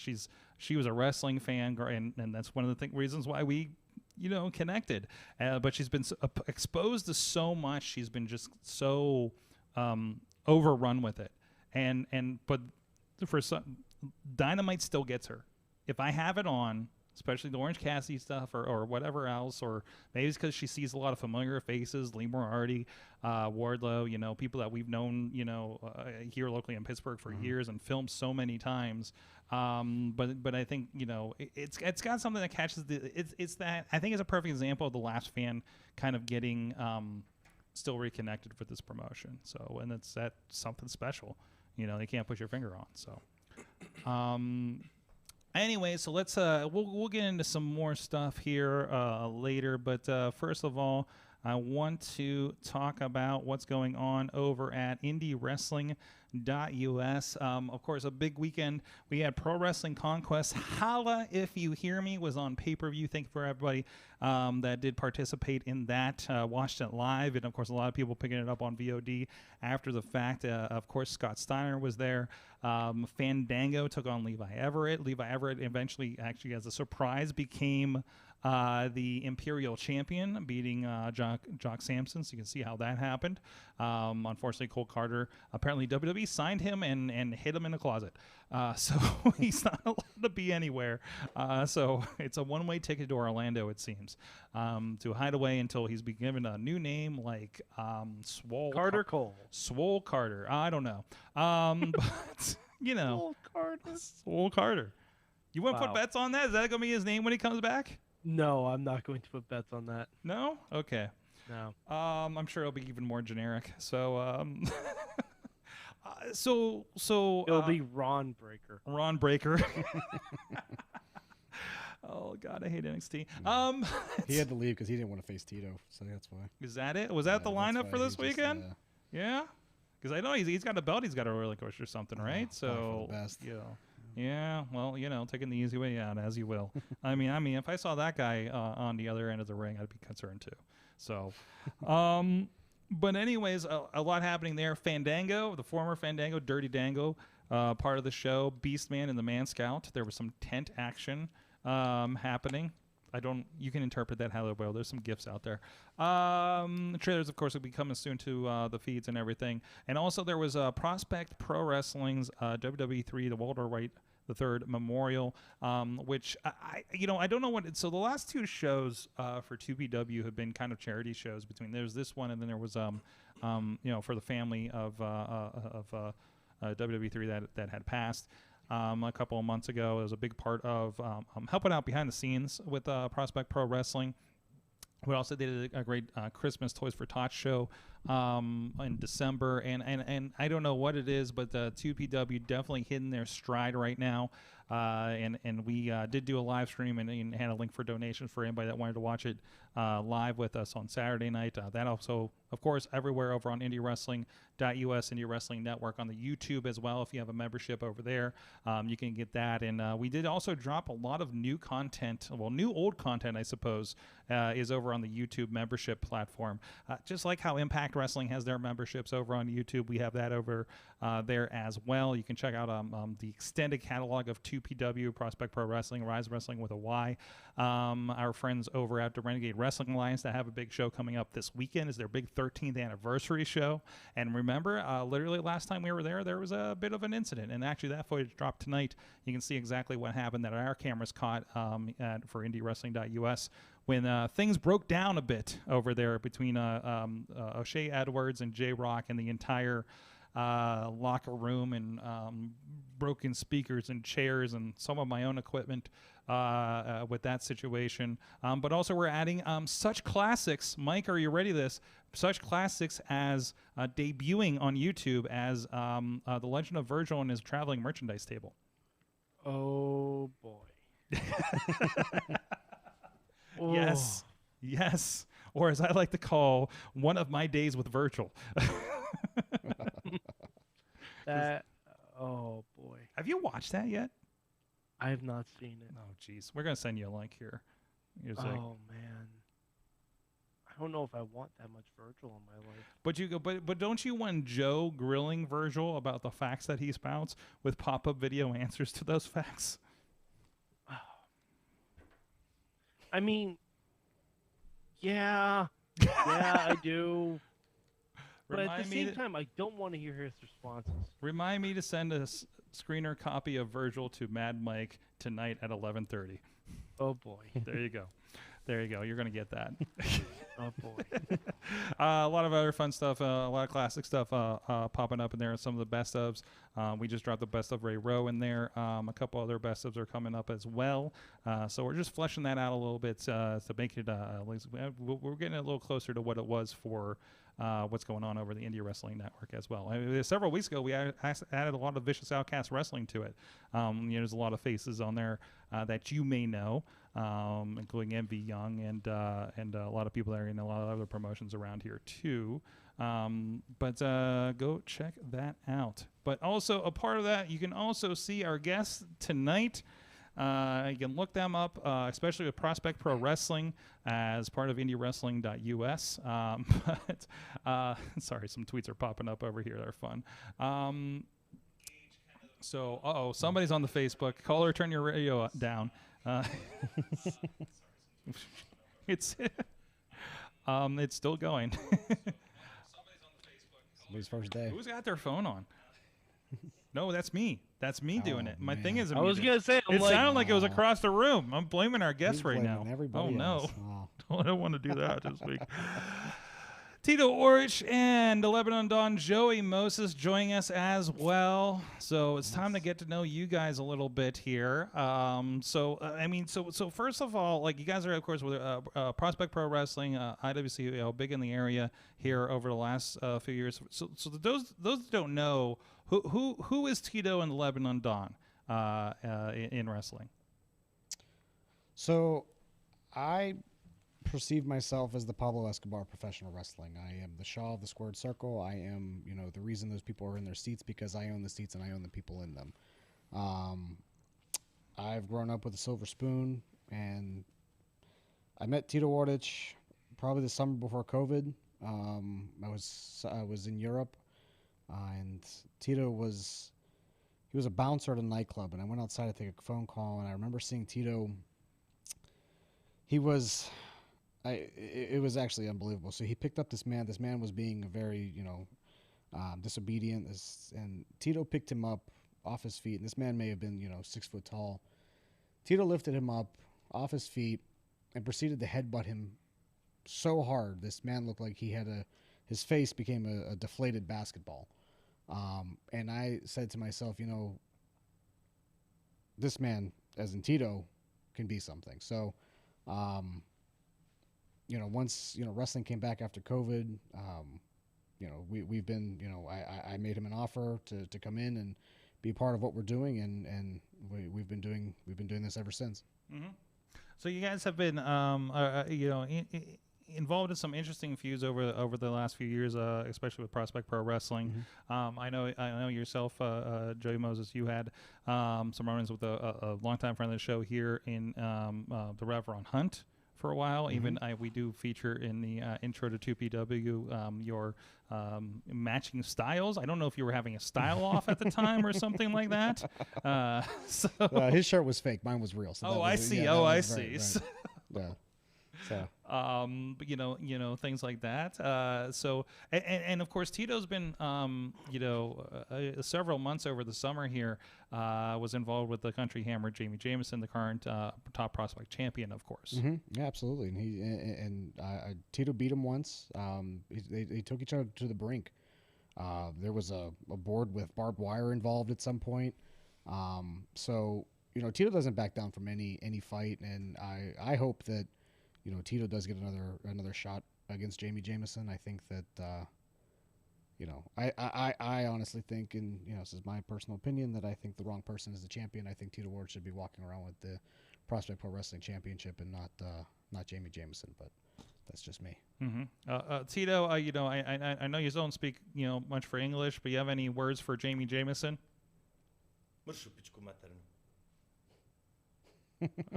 she was a wrestling fan, and that's one of the reasons why we, you know, connected. But she's been exposed to so much. She's been just so overrun with it. But for some, Dynamite still gets her. If I have it on, especially the Orange Cassidy stuff or whatever else, or maybe it's because she sees a lot of familiar faces, Lee Moriarty, Wardlow, you know, people that we've known, you know, here locally in Pittsburgh for years and filmed so many times. But I think, you know, it's got something that catches it's that, I think it's a perfect example of the last fan kind of getting still reconnected with this promotion. So, and that's something special, you know, they can't put your finger on. So, anyway, so let's we'll get into some more stuff here later, but first of all, I want to talk about what's going on over at IndyWrestling.us. Of course, a big weekend. We had Pro Wrestling Conquest. Holla If You Hear Me was on pay-per-view. Thank you for everybody that did participate in that, watched it live, and of course, a lot of people picking it up on VOD after the fact. Of course, Scott Steiner was there. Fandango took on Levi Everett. Levi Everett eventually, actually, as a surprise, became the Imperial Champion, beating Jock Sampson. So you can see how that happened. Unfortunately, Cole Carter, apparently WWE signed him and hid him in a closet. So he's not allowed to be anywhere. So it's a one-way ticket to Orlando, it seems, to hide away until he's been given a new name like Swole Carter Cole. Swole Carter. I don't know. But, Swole Carter. You want to put Wow. bets on that? Is that going to be his name when he comes back? No, I'm not going to put bets on that. No? Okay. No. I'm sure it'll be even more generic. So, so It'll be Ron Breaker. Ron Breaker. Oh God, I hate NXT. He had to leave because he didn't want to face Tito, so that's why. Is that it? Was that the that's lineup why for he this just, weekend? Yeah, because I know he's got a belt he's got to relinquish or something, right? probably for So the best. yeah. Well, taking the easy way out, as you will. I mean, if I saw that guy on the other end of the ring, I'd be concerned too. So, but anyways, a lot happening there. Fandango, the former Fandango, Dirty Dango, part of the show. Beastman and the Man Scout. There was some tent action happening. You can interpret that however well. There's some gifts out there. Trailers, of course, will be coming soon to the feeds and everything. And also there was Prospect Pro Wrestling's WWE3, the Walter White III Memorial, which I don't know what. So the last two shows for 2PW have been kind of charity shows. There's this one, and then there was for the family of WWE3 that had passed. A couple of months ago. It was a big part of helping out behind the scenes with Prospect Pro Wrestling. We also did a great Christmas Toys for Tots show in December, and I don't know what it is, but 2PW definitely hitting their stride right now. And we did do a live stream and had a link for donations for anybody that wanted to watch it live with us on Saturday night. That also, of course, everywhere over on IndyWrestling.us, Indie Wrestling Network, on the YouTube as well. If you have a membership over there, you can get that. And we did also drop a lot of new content, new old content, I suppose, is over on the YouTube membership platform. Just like how Impact Wrestling has their memberships over on YouTube, we have that over there as well. You can check out the extended catalog of 2PW, Prospect Pro Wrestling, Rise Wrestling with a Y. Our friends over at the Renegade Wrestling Alliance that have a big show coming up this weekend is their big 13th anniversary show. And remember, literally last time we were there was a bit of an incident. And actually that footage dropped tonight. You can see exactly what happened that our cameras caught for IndyWrestling.us when things broke down a bit over there between O'Shea Edwards and J-Rock and the entire locker room, and broken speakers and chairs and some of my own equipment with that situation. But also we're adding such classics. Mike, are you ready to this? Such classics as debuting on YouTube as The Legend of Virgil and his traveling merchandise table. Oh, boy. Oh. Yes. Or as I like to call, one of my days with Virgil. Oh, boy. Have you watched that yet? I have not seen it. Oh, jeez. We're going to send you a link here. Oh, man. I don't know if I want that much Virgil in my life. But don't you want Joe grilling Virgil about the facts that he spouts with pop-up video answers to those facts? I mean, yeah, I do. But at the same time, I don't want to hear his responses. Remind me to send a screener copy of Virgil to Mad Mike tonight at 11:30. Oh, boy. There you go. There you go. You're going to get that. Oh, boy. A lot of other fun stuff, a lot of classic stuff popping up in there. Some of the best ofs. We just dropped the best of Ray Rowe in there. A couple other best ofs are coming up as well. So we're just fleshing that out a little bit to make it, we're getting a little closer to what it was for what's going on over the Indie Wrestling Network as well. Several weeks ago, we added a lot of Vicious Outcast Wrestling to it. There's a lot of faces on there that you may know, including MV Young and a lot of people that are in a lot of other promotions around here too. But go check that out. But also a part of that, you can also see our guests tonight. You can look them up, especially with Prospect Pro Wrestling as part of IndyWrestling.us. But sorry, some tweets are popping up over here. They're fun. So, somebody's on the Facebook. Caller, turn your radio down. It's still going. Somebody's first day. Who's got their phone on? No, that's me. That's me doing it. My man. thing is I was muted. gonna say, It sounded like it was across the room. I'm blaming our guests He's right blaming now. everybody Oh no, else. Wow. I don't want to do that this week. Tito, Oric, and the Lebanon Don Joey Moses joining us as well. So it's time to get to know you guys a little bit here. So first of all, like you guys are, of course, with Prospect Pro Wrestling, IWC, big in the area here over the last few years. So those that don't know, who is Tito and the Lebanon Don in wrestling? So, I perceive myself as the Pablo Escobar of professional wrestling. I am the Shaw of the squared circle. I am, the reason those people are in their seats because I own the seats and I own the people in them. I've grown up with a silver spoon, and I met Tito Oric probably the summer before COVID. I was in Europe, and Tito was a bouncer at a nightclub, and I went outside to take a phone call, and I remember seeing Tito. It was actually unbelievable. So he picked up this man. This man was being very, disobedient. And Tito picked him up off his feet. And this man may have been, 6 foot tall. Tito lifted him up off his feet and proceeded to headbutt him so hard. This man looked like his face became a deflated basketball. And I said to myself, this man, as in Tito, can be something. So, once, wrestling came back after COVID, we've been, I made him an offer to come in and be part of what we're doing. And we've been doing this ever since. Mm-hmm. So you guys have been, involved in some interesting feuds over the last few years, especially with Prospect Pro Wrestling. Mm-hmm. I know yourself, Joey Moses. You had some run-ins with a longtime friend of the show here in the Reverend Hunt for a while. Mm-hmm. Even we do feature in the intro to 2PW your matching styles. I don't know if you were having a style off at the time or something like that. His shirt was fake. Mine was real. So I see. I see. Right. Yeah. So, but things like that. And of course, Tito's been, several months over the summer here, was involved with the country hammer Jamie Jameson, the current top prospect champion, of course. Mm-hmm. Yeah, absolutely. And Tito beat him once. They took each other to the brink. There was a board with barbed wire involved at some point. So Tito doesn't back down from any fight, and I hope that Tito does get another shot against Jamie Jameson. I think that, I honestly think, and this is my personal opinion, that I think the wrong person is the champion. I think Tito Ward should be walking around with the Prospect Pro Wrestling Championship and not Jamie Jameson, but that's just me. Mm-hmm. Tito, I know you don't speak much for English, but you have any words for Jamie Jameson?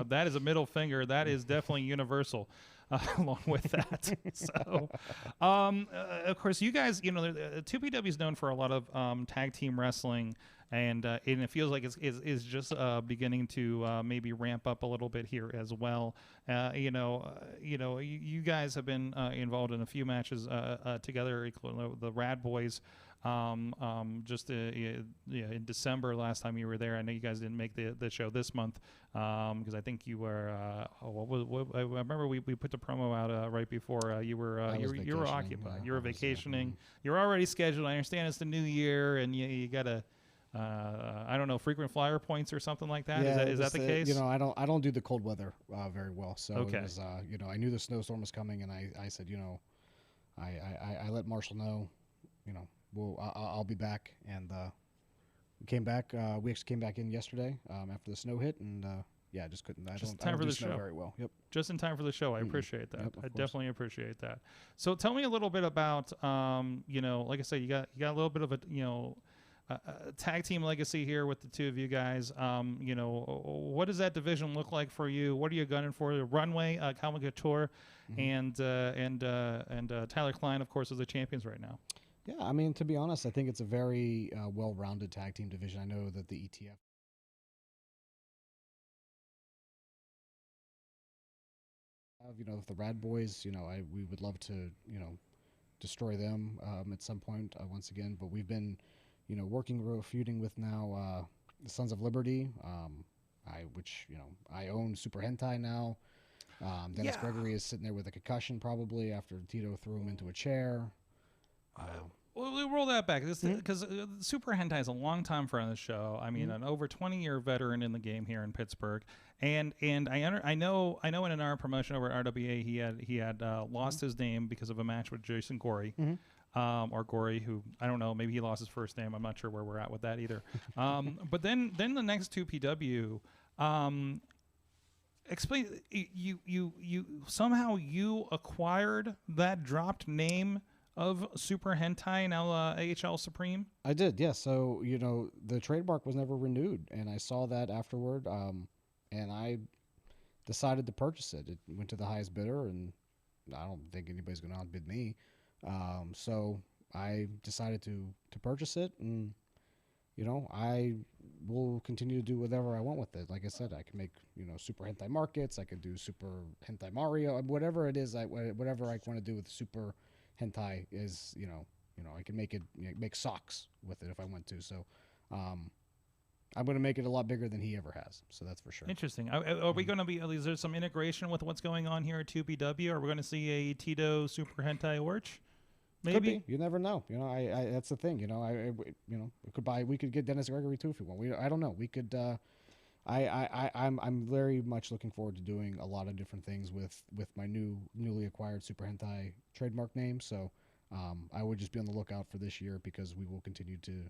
That is a middle finger. That is definitely universal, along with that. So, of course, you guys, 2PW is known for a lot of tag team wrestling, and it feels like it's just beginning to maybe ramp up a little bit here as well. You guys have been involved in a few matches together, the Rad Boys. Just in December last time you were there. I know you guys didn't make the show this month because I think you were I remember we put the promo out right before you were occupied. You were vacationing. You're already scheduled. I understand it's the new year and you gotta I don't know, frequent flyer points or something like that. Yeah, is that the case? I don't do the cold weather very well. So okay. It was, I knew the snowstorm was coming, and I said, I let Marshall know, I'll be back, and we came back. We actually came back in yesterday after the snow hit, and I just couldn't. I don't do snow very well. Yep. Just in time for the show. I appreciate that. Yep, I definitely appreciate that. So tell me a little bit about, like I said, you got a little bit of a tag team legacy here with the two of you guys. What does that division look like for you? What are you gunning for? The Runway, Calvin Couture, and Tyler Klein, of course, is the champions right now. Yeah, I mean, to be honest, I think it's a very well-rounded tag team division. I know that the ETF The Rad Boys, we would love to, destroy them at some point once again. But we've been, feuding with now the Sons of Liberty, I own Super Hentai now. Dennis Gregory is sitting there with a concussion probably after Tito threw him into a chair. Well, we'll roll that back because Super Hentai is a long time friend of the show. I mean, an over 20-year veteran in the game here in Pittsburgh, and I know in our promotion over at RWA he had lost his name because of a match with Jason Gorey, or Gorey, who I don't know, maybe he lost his first name. I'm not sure where we're at with that either. But then the next 2PW. Explain. You somehow you acquired that dropped name of Super Hentai, now AHL Supreme? I did, yeah. So, the trademark was never renewed, and I saw that afterward, and I decided to purchase it. It went to the highest bidder, and I don't think anybody's going to outbid me. So I decided to purchase it, and, I will continue to do whatever I want with it. Like I said, I can make, Super Hentai Markets, I could do Super Hentai Mario, whatever it is, whatever I want to do with Super Hentai is, I can make it, make socks with it if I want to. So, I'm going to make it a lot bigger than he ever has. So that's for sure. Interesting. Are we going to be? Is there some integration with what's going on here at 2PW? Are we going to see a Tito Super Hentai Orch? Maybe. Could be. You never know. I that's the thing. We could get Dennis Gregory too if we want. I don't know. We could. I'm very much looking forward to doing a lot of different things with my newly acquired Super Hentai trademark name. So I would just be on the lookout for this year because we will continue to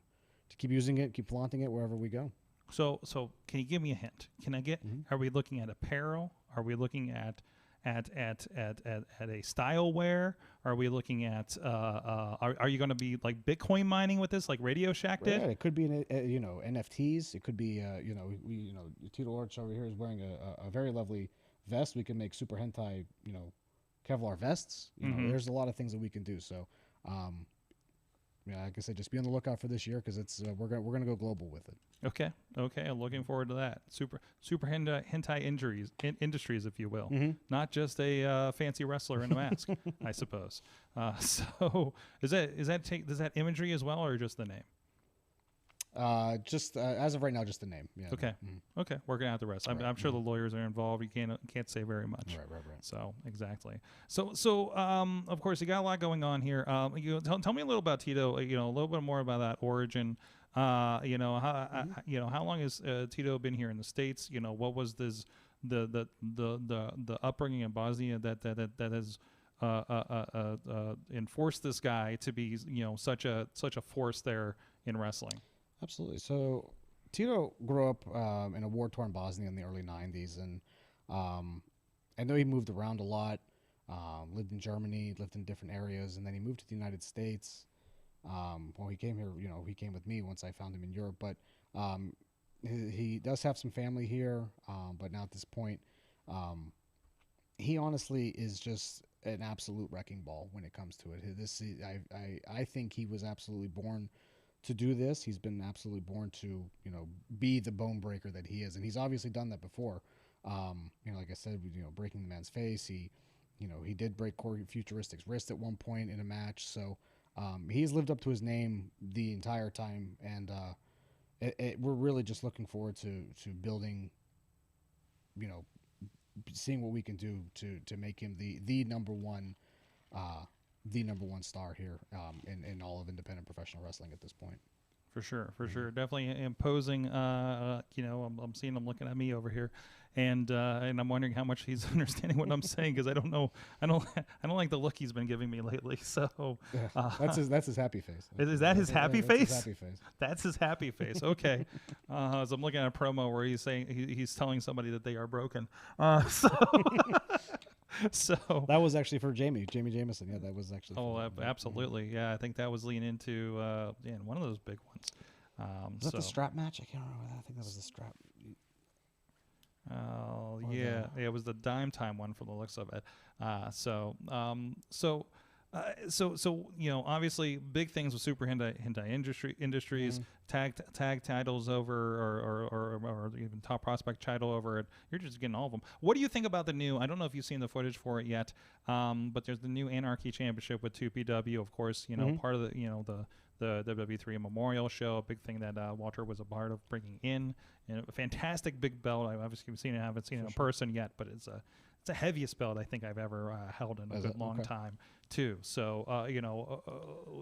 keep using it, keep flaunting it wherever we go. So can you give me a hint? Can I get? Are we looking at apparel? Are we looking at a style wear? Are we looking at are you going to be like Bitcoin mining with this, like Radio Shack did? Yeah, it could be NFTs. It could be Tito Orch over here is wearing a very lovely vest. We can make Super Hentai Kevlar vests. There's a lot of things that we can do. So like I said, just be on the lookout for this year because it's we're gonna go global with it. Okay. I'm looking forward to that. Super hentai industries, if you will, not just a fancy wrestler in a mask, I suppose. So does that imagery as well, or just the name? Just as of right now, just the name. Yeah. Okay. Okay. Working out the rest. I'm sure the lawyers are involved. You can't say very much. Right. So exactly. So of course you got a lot going on here. Tell me a little about Tito. A little bit more about that origin. How long has Tito been here in the States? What was this the upbringing in Bosnia that has enforced this guy to be such a force there in wrestling? Absolutely. So Tito grew up in a war-torn Bosnia in the early 90s, and I know he moved around a lot, lived in Germany, lived in different areas, and then he moved to the United States. He came here, he came with me once I found him in Europe, but he does have some family here, but now at this point, he honestly is just an absolute wrecking ball when it comes to it. I think he was absolutely born to do this. He's been absolutely born to, be the bone breaker that he is. And he's obviously done that before. Like I said, breaking the man's face. He did break Corey Futuristic's wrist at one point in a match. So he's lived up to his name the entire time. And we're really just looking forward to building, seeing what we can do to make him the number one star here in all of independent professional wrestling at this point. For sure. Definitely imposing. I'm seeing him looking at me over here, and I'm wondering how much he's understanding what I'm saying because I don't know. I don't like the look he's been giving me lately. So that's his happy face. Is that his happy face? That's his happy face. That's his happy face. Okay. As I'm looking at a promo where he's saying he's telling somebody that they are broken. So that was actually for Jamie Jameson. Yeah, that was actually. Absolutely. Yeah, I think that was leaning into one of those big ones. Was that the strap match? I can't remember. I think that was the strap. It was the Dime Time one from the looks of it. So obviously big things with Super Hentai Industries, tag titles over, or even top prospect title over it. You're just getting all of them. What do you think about the new? I don't know if you've seen the footage for it yet, but there's the new Anarchy Championship with 2PW. Of course, part of the WWE Memorial Show, a big thing that Walter was a part of bringing in, and a fantastic big belt. I obviously haven't seen it in person yet, but it's the heaviest belt I think I've ever held in a good long time too. So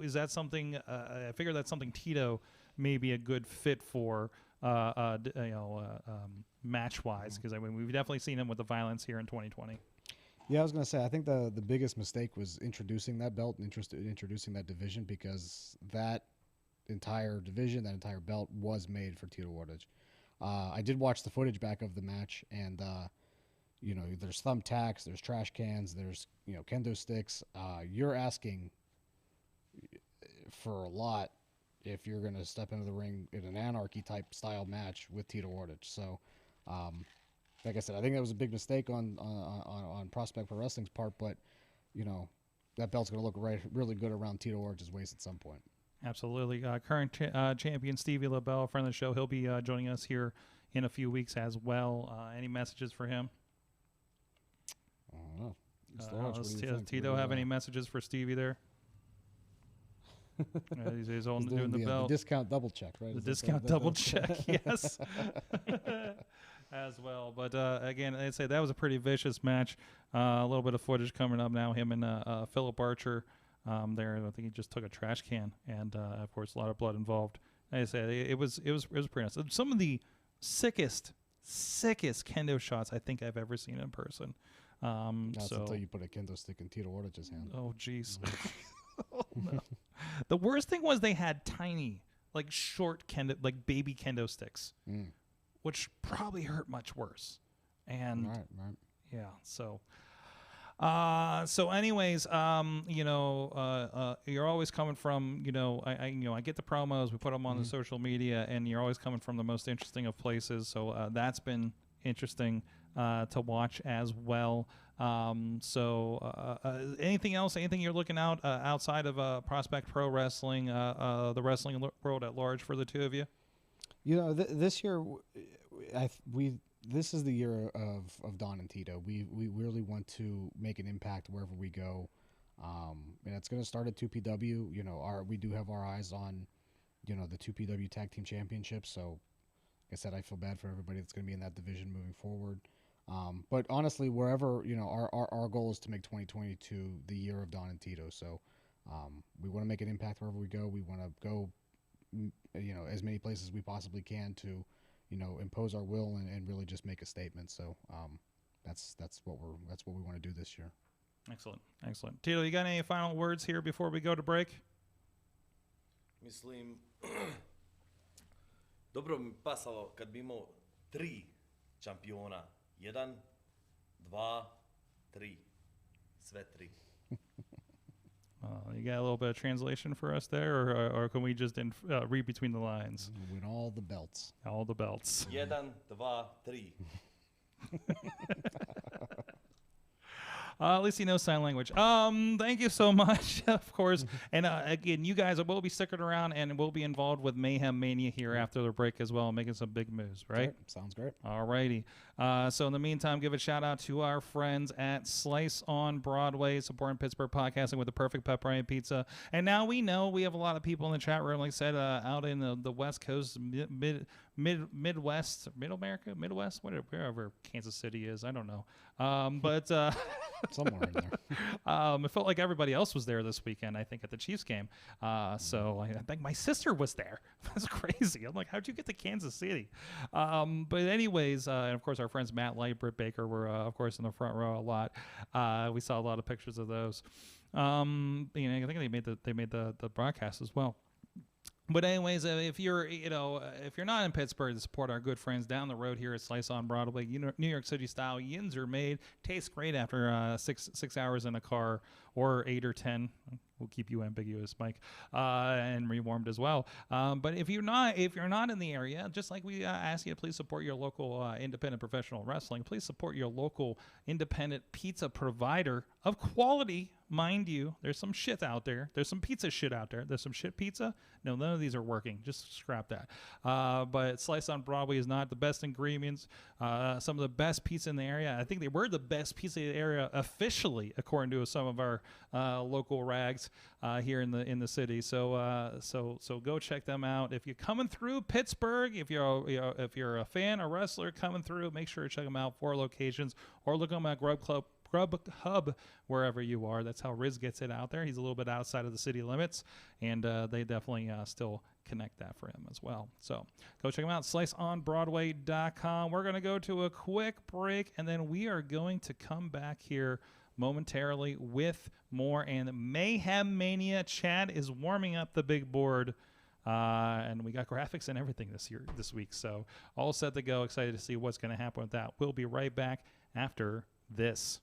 is that something? I figure that's something Tito may be a good fit for, match wise, because we've definitely seen him with the violence here in 2020. Yeah, I was going to say, I think the biggest mistake was introducing that belt and introducing that division, because that entire division, that entire belt was made for Tito Ortiz. I did watch the footage back of the match, and there's thumbtacks, there's trash cans, there's kendo sticks. You're asking for a lot if you're going to step into the ring in an Anarchy type style match with Tito Ortiz. So, like I said, I think that was a big mistake on Prospect Pro Wrestling's part, but that belt's going to look really good around Tito Ortiz's waist at some point. Absolutely. Current champion Stevie LaBelle, friend of the show, he'll be joining us here in a few weeks as well. Any messages for him? I don't know. Does Tito have any messages for Stevie there? He's doing the belt. The discount double check, right? The discount double check, yes. As well. But again, I'd say that was a pretty vicious match. A little bit of footage coming up now. Him and Philip Archer there. I think he just took a trash can, and of course a lot of blood involved. Like I said, it was pretty nice. Some of the sickest kendo shots I think I've ever seen in person. That's until you put a kendo stick in Tito Ortiz's hand. Oh jeez. Oh, no. The worst thing was they had tiny, short kendo, baby kendo sticks, which probably hurt much worse. And right. Yeah. So anyways, you're always coming from, I get the promos, we put them on the social media, and you're always coming from the most interesting of places. So that's been interesting to watch as well. Anything else? Anything you're looking out outside of Prospect Pro Wrestling, the wrestling world at large for the two of you? This year, this is the year of Don and Tito. We really want to make an impact wherever we go, and it's going to start at 2PW. We do have our eyes on, the 2PW Tag Team Championships. So, like I said, I feel bad for everybody that's going to be in that division moving forward. But honestly, wherever, our goal is to make 2022 the year of Don and Tito. So we want to make an impact wherever we go. We want to go, as many places as we possibly can to, impose our will and really just make a statement. So that's what we want to do this year. Excellent. Tito, you got any final words here before we go to break? Mislim, dobro mi pasalo kad bi imao 3 šampiona. 1, 2, 3. Sve 3. You got a little bit of translation for us there, or can we just read between the lines? Win all the belts. All the belts. 1, 2, 3. At least he knows sign language. Thank you so much, of course. And again, you guys will be sticking around and will be involved with Mayhem Mania here after the break as well, making some big moves, right? Sounds great. All righty. So in the meantime, give a shout out to our friends at Slice on Broadway, supporting Pittsburgh podcasting with the perfect pepperoni pizza. And now we know we have a lot of people in the chat room, like I said, out in the West Coast, Midwest, Middle America, Midwest, wherever Kansas City is. I don't know. But somewhere in there. It felt like everybody else was there this weekend, I think, at the Chiefs game. So I think my sister was there. That's crazy. I'm like, how'd you get to Kansas City? But anyways, and of course, our friends Matt Light, Britt Baker were, of course, in the front row a lot. We saw a lot of pictures of those. I think they made the broadcast as well. But anyways, if you're not in Pittsburgh, to support our good friends down the road here at Slice on Broadway, New York City style yins are made. Tastes great after 6 hours in a car, or 8 or 10. We'll keep you ambiguous, Mike, and rewarmed as well. But if you're not in the area, just like we ask you to please support your local independent professional wrestling, please support your local independent pizza provider of quality mind you, there's some shit out there. There's some pizza shit out there. There's some shit pizza. No, none of these are working. Just scrap that. But Slice on Broadway is not the best ingredients. Some of the best pizza in the area. I think they were the best pizza in the area officially, according to some of our local rags here in the city. So go check them out. If you're coming through Pittsburgh, if you're a fan or wrestler coming through, make sure to check them out. 4 locations, or look them at Grub Hub, wherever you are. That's how Riz gets it out there. He's a little bit outside of the city limits, and they definitely still connect that for him as well. So go check him out, sliceonbroadway.com. We're going to go to a quick break, and then we are going to come back here momentarily with more. And Mayhem Mania, Chad is warming up the big board. And we got graphics and everything this week. So all set to go. Excited to see what's going to happen with that. We'll be right back after this.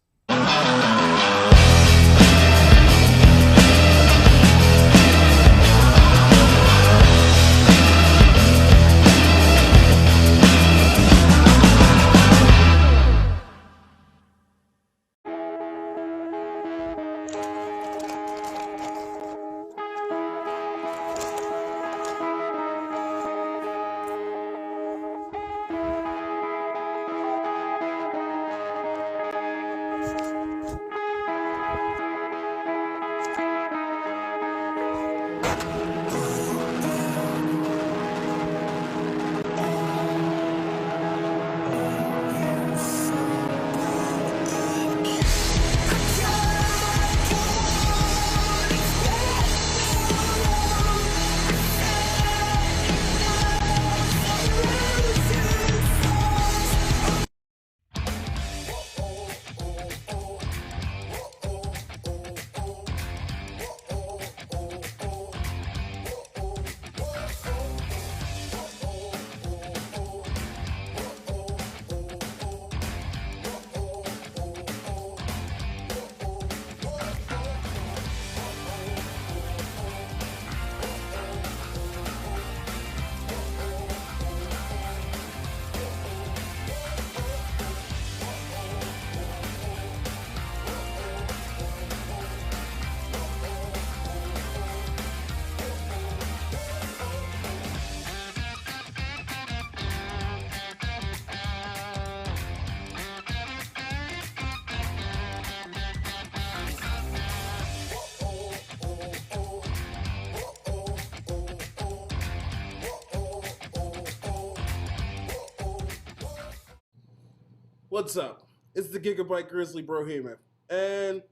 What's up? It's the Gigabyte Grizzly Brohemian, and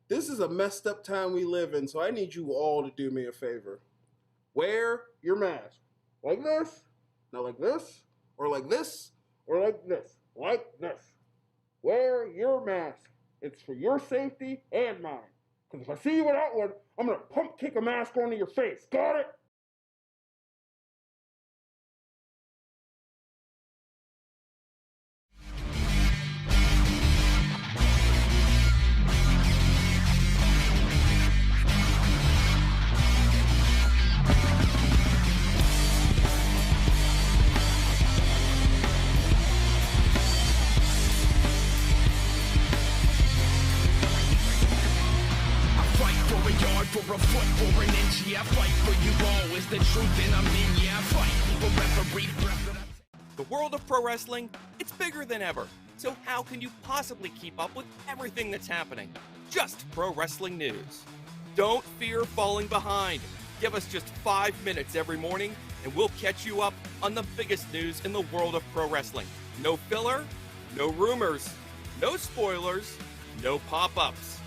this is a messed up time we live in, so I need you all to do me a favor. Wear your mask. Like this, not like this, or like this, or like this, like this. Wear your mask. It's for your safety and mine. Because if I see you without one, I'm going to pump kick a mask onto your face. Got it? For a foot or an inch, yeah, I fight for you all. Is the truth and I'm in, yeah, I fight for referee breath. The world of pro wrestling, it's bigger than ever. So how can you possibly keep up with everything that's happening? Just pro wrestling news. Don't fear falling behind. Give us just 5 minutes every morning and we'll catch you up on the biggest news in the world of pro wrestling. No filler, no rumors, no spoilers, no pop-ups.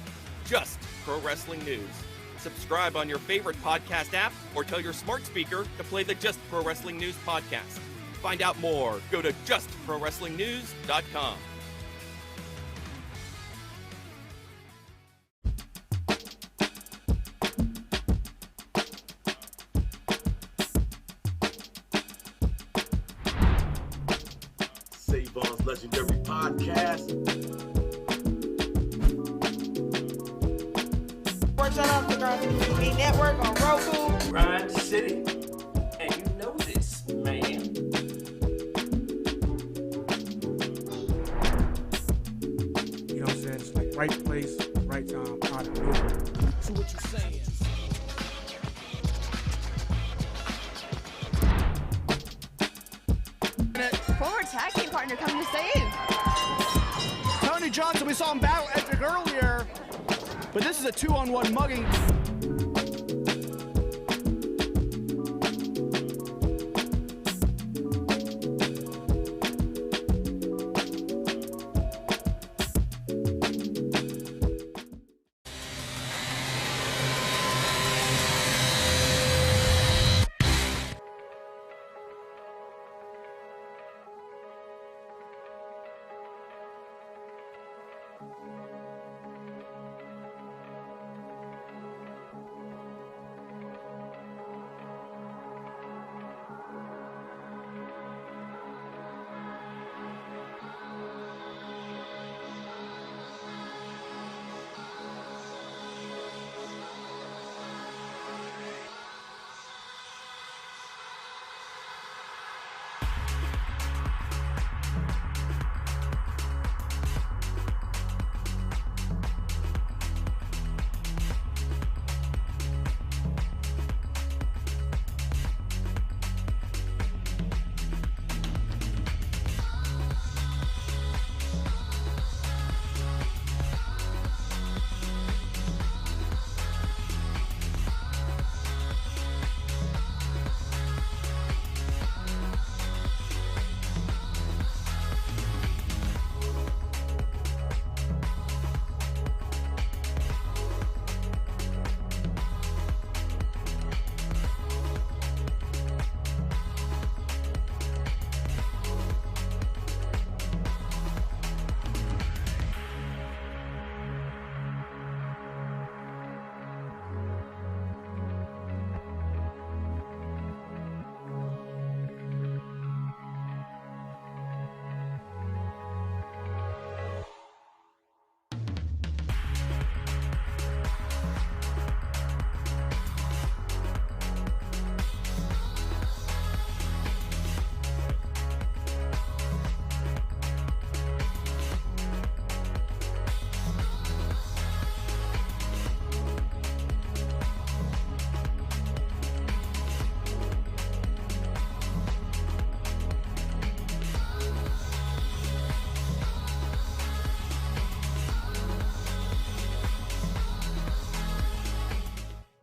Just pro wrestling news. Subscribe on your favorite podcast app or tell your smart speaker to play the Just Pro Wrestling News podcast. Find out more. Go to justprowrestlingnews.com. Savon's Legendary Podcast. Shout out to Grind TV Network on Roku. Grind City. And you know this, man. You know what I'm saying? It's like right place, right time, out of nowhere. stay in. Tony Johnson, we saw him battle Edric earlier, but this is a 2-on-1 mugging.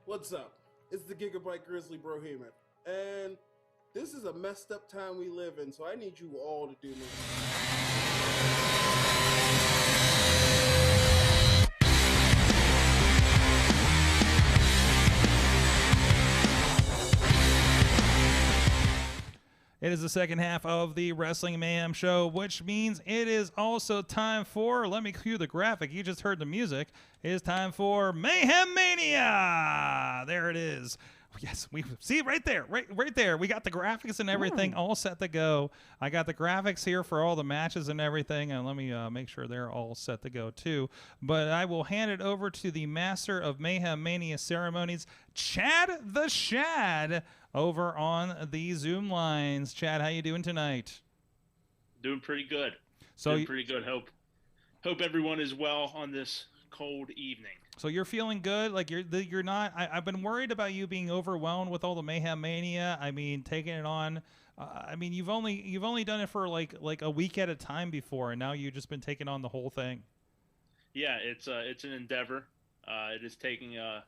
What's up? It's the Gigabyte Grizzly Brohemian, and this is a messed up time we live in, so I need you all to do me. It is the second half of the Wrestling Mayhem show, which means it is also time for, let me cue the graphic, you just heard the music, it is time for Mayhem Mania! There it is. Yes, we see right there, right there. We got the graphics and everything all set to go. I got the graphics here for all the matches and everything, and let me make sure they're all set to go too. But I will hand it over to the master of Mayhem Mania ceremonies, Chad the Shad, over on the Zoom lines. Chad, how you doing tonight? Doing pretty good. So doing pretty good. Hope everyone is well on this cold evening. So you're feeling good? Like you're not? I've been worried about you being overwhelmed with all the Mayhem Mania. I mean, taking it on. I mean, you've only done it for like a week at a time before, and now you've just been taking on the whole thing. Yeah, it's an endeavor. It is taking a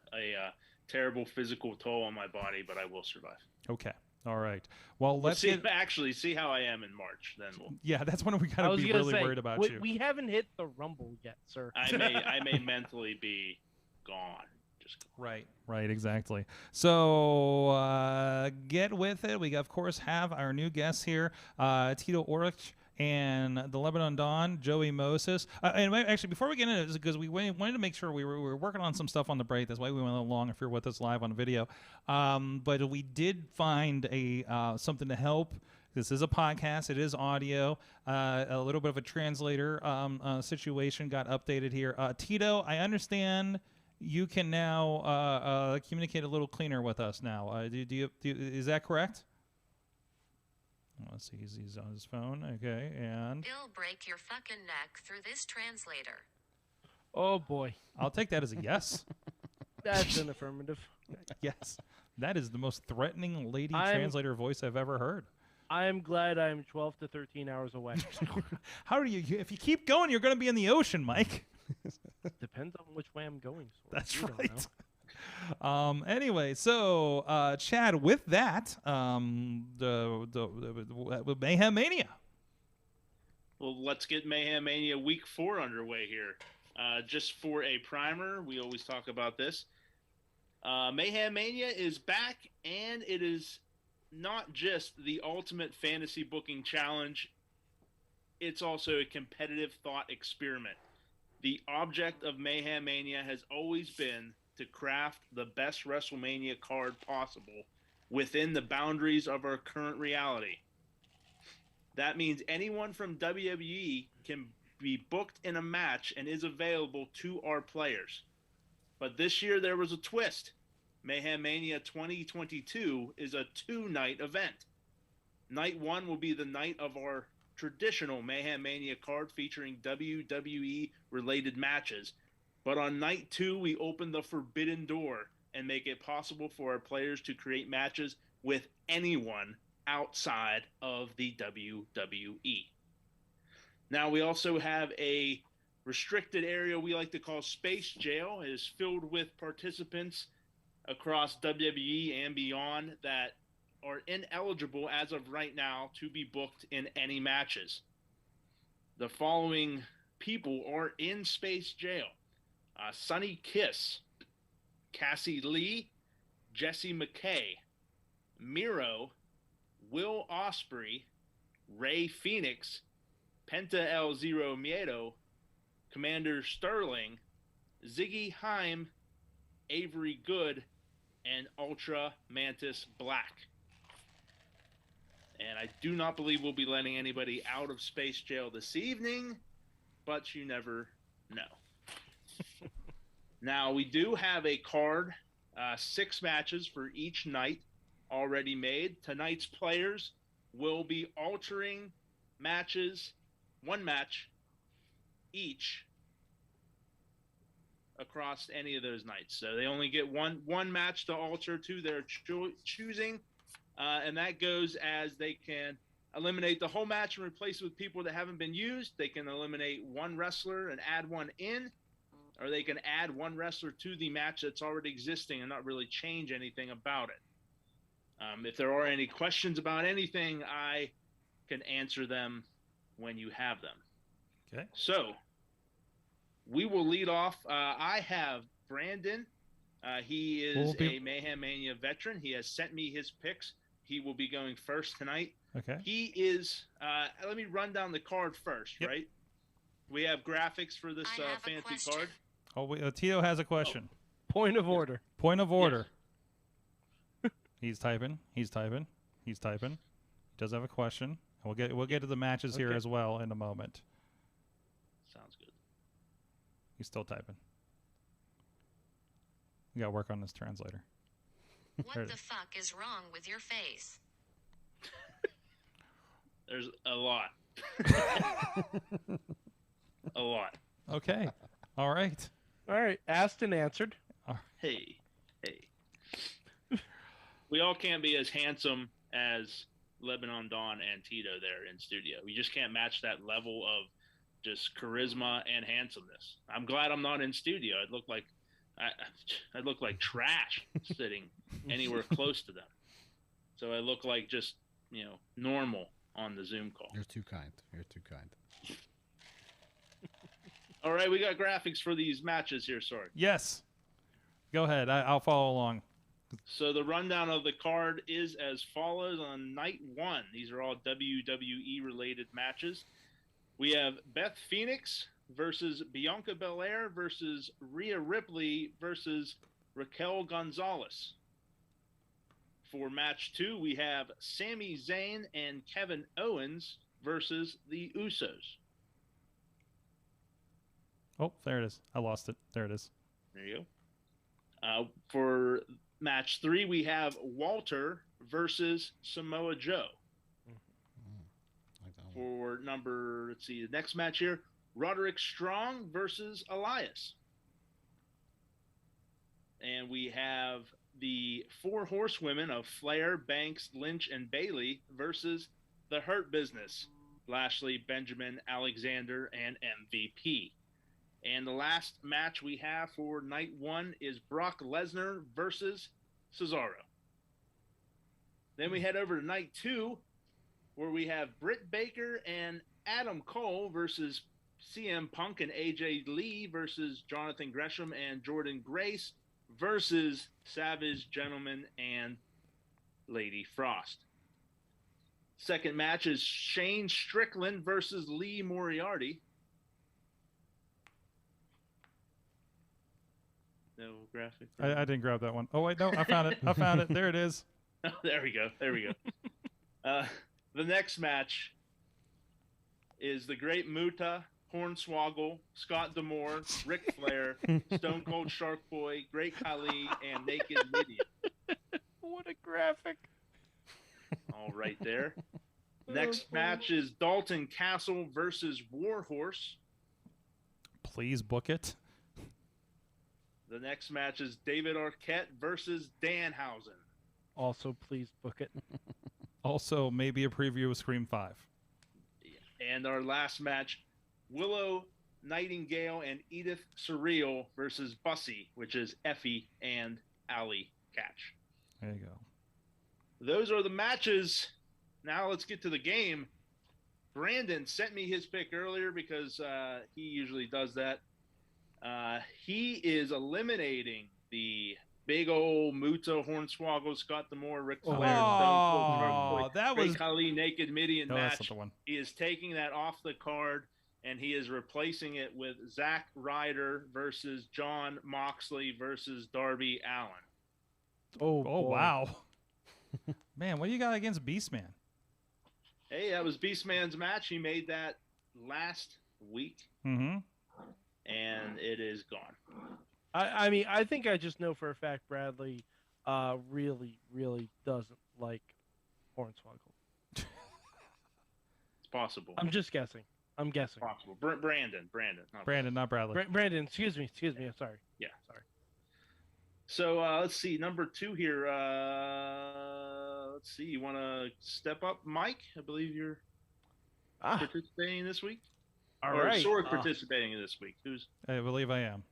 terrible physical toll on my body, but I will survive. Okay. All right. Well, let's see how I am in March. Then yeah, that's when we gotta be really worried about you. We haven't hit the Rumble yet, sir. I may mentally be gone. Just gone. Right, exactly. So get with it. We of course have our new guests here, Tito, Oric, and the Lebanon Don Joey Moses. And actually, before we get into this, because we wanted to make sure we were working on some stuff on the break. That's why we went a little long if you're with us live on video. But we did find something to help. This is a podcast. It is audio. A little bit of a translator situation got updated here. Tito, I understand you can now communicate a little cleaner with us now. Is that correct? Let's see, he's on his phone. Okay, and He'll break your fucking neck through this translator. Oh boy. I'll take that as a yes. That's an affirmative. Yes. That is the most threatening lady translator voice I've ever heard. I'm glad I'm 12 to 13 hours away. How do you? If you keep going, you're going to be in the ocean, Mike. Depends on which way I'm going. That's You don't right. know. Anyway, so Chad, with that, with Mayhem Mania. Well, let's get Mayhem Mania Week 4 underway here. Just for a primer, we always talk about this. Mayhem Mania is back, and it is not just the ultimate fantasy booking challenge. It's also a competitive thought experiment. The object of Mayhem Mania has always been to craft the best WrestleMania card possible within the boundaries of our current reality. That means anyone from WWE can be booked in a match and is available to our players. But this year there was a twist. Mayhem Mania 2022 is a 2-night event. Night 1 will be the night of our traditional Mayhem Mania card featuring WWE-related matches. But on night 2, we open the forbidden door and make it possible for our players to create matches with anyone outside of the WWE. Now, we also have a restricted area we like to call Space Jail. It is filled with participants across WWE and beyond that are ineligible as of right now to be booked in any matches. The following people are in Space Jail. Sonny Kiss, Cassie Lee, Jesse McKay, Miro, Will Ospreay, Ray Phoenix, Penta El Zero Miedo, Commander Sterling, Ziggy Haim, Avery Good, and Ultra Mantis Black. And I do not believe we'll be letting anybody out of Space Jail this evening, but you never know. Now, we do have a card, 6 matches for each night already made. Tonight's players will be altering matches, 1 match each across any of those nights. So they only get one match to alter to their choosing, and that goes as they can eliminate the whole match and replace it with people that haven't been used. They can eliminate 1 wrestler and add 1 in, or they can add 1 wrestler to the match that's already existing and not really change anything about it. If there are any questions about anything, I can answer them when you have them. Okay. So we will lead off. I have Brandon. He is a Mayhem Mania veteran. He has sent me his picks. He will be going first tonight. Okay. He is, let me run down the card first, right? We have graphics for this fancy card. Oh, Tito has a question. Point of order. Point of order. He's typing. He's typing. He's typing. He does have a question. We'll get to the matches here as well in a moment. Sounds good. He's still typing. We got to work on this translator. What the fuck is wrong with your face? There's a lot. A lot. Okay. All right. All right. Asked and answered. Hey. We all can't be as handsome as Lebanon Don and Tito there in studio. We just can't match that level of just charisma and handsomeness. I'm glad I'm not in studio. I'd look like trash sitting anywhere close to them. So I look like just, normal on the Zoom call. You're too kind. You're too kind. All right, we got graphics for these matches here, sorry. Yes. Go ahead. I'll follow along. So the rundown of the card is as follows. On night 1, these are all WWE-related matches. We have Beth Phoenix versus Bianca Belair versus Rhea Ripley versus Raquel Gonzalez. For match 2, we have Sami Zayn and Kevin Owens versus the Usos. Oh, there it is. I lost it. There it is. There you go. For match 3, we have Walter versus Samoa Joe. For the next match here, Roderick Strong versus Elias. And we have the 4 horsewomen of Flair, Banks, Lynch, and Bailey versus The Hurt Business, Lashley, Benjamin, Alexander, and MVP. And the last match we have for night 1 is Brock Lesnar versus Cesaro. Then we head over to night 2, where we have Britt Baker and Adam Cole versus CM Punk and AJ Lee versus Jonathan Gresham and Jordan Grace versus Savage Gentleman and Lady Frost. Second match is Shane Strickland versus Lee Moriarty. No graphic. I didn't grab that one. Oh wait, no, I found it. I found it. There it is. There we go. There we go. The next match is the Great Muta, Hornswoggle, Scott D'Amore, Ric Flair, Stone Cold Shark Boy, Great Khali, and Naked Mideon. What a graphic. All right there. Next match is Dalton Castle versus Warhorse. Please book it. The next match is David Arquette versus Danhausen. Also, please book it. Also, maybe a preview of Scream 5. And our last match, Willow Nightingale and Edith Surreal versus Bussy, which is Effie and Allie Catch. There you go. Those are the matches. Now let's get to the game. Brandon sent me his pick earlier because he usually does that. He is eliminating the big old Muta, Hornswoggle, Scott D'Amore, Ric Flair, that was Khali Naked Mideon No, that's match. not the one. He is taking that off the card, and he is replacing it with Zack Ryder versus John Moxley versus Darby Allin. Oh boy. wow. Man, what do you got against Beastman? Hey, that was Beastman's match. He made that last week, Mm-hmm. and it is gone. I mean, I think I just know for a fact Bradley really, really doesn't like Hornswoggle. It's possible. I'm just guessing. I'm guessing. Possible. Brandon. Brandon, not Bradley. Brandon, excuse me. I'm sorry. Yeah, sorry. So let's see, number 2 here. Let's see, you want to step up, Mike? I believe you're participating this week. All or right. Sorg participating this week. Who's? I believe I am.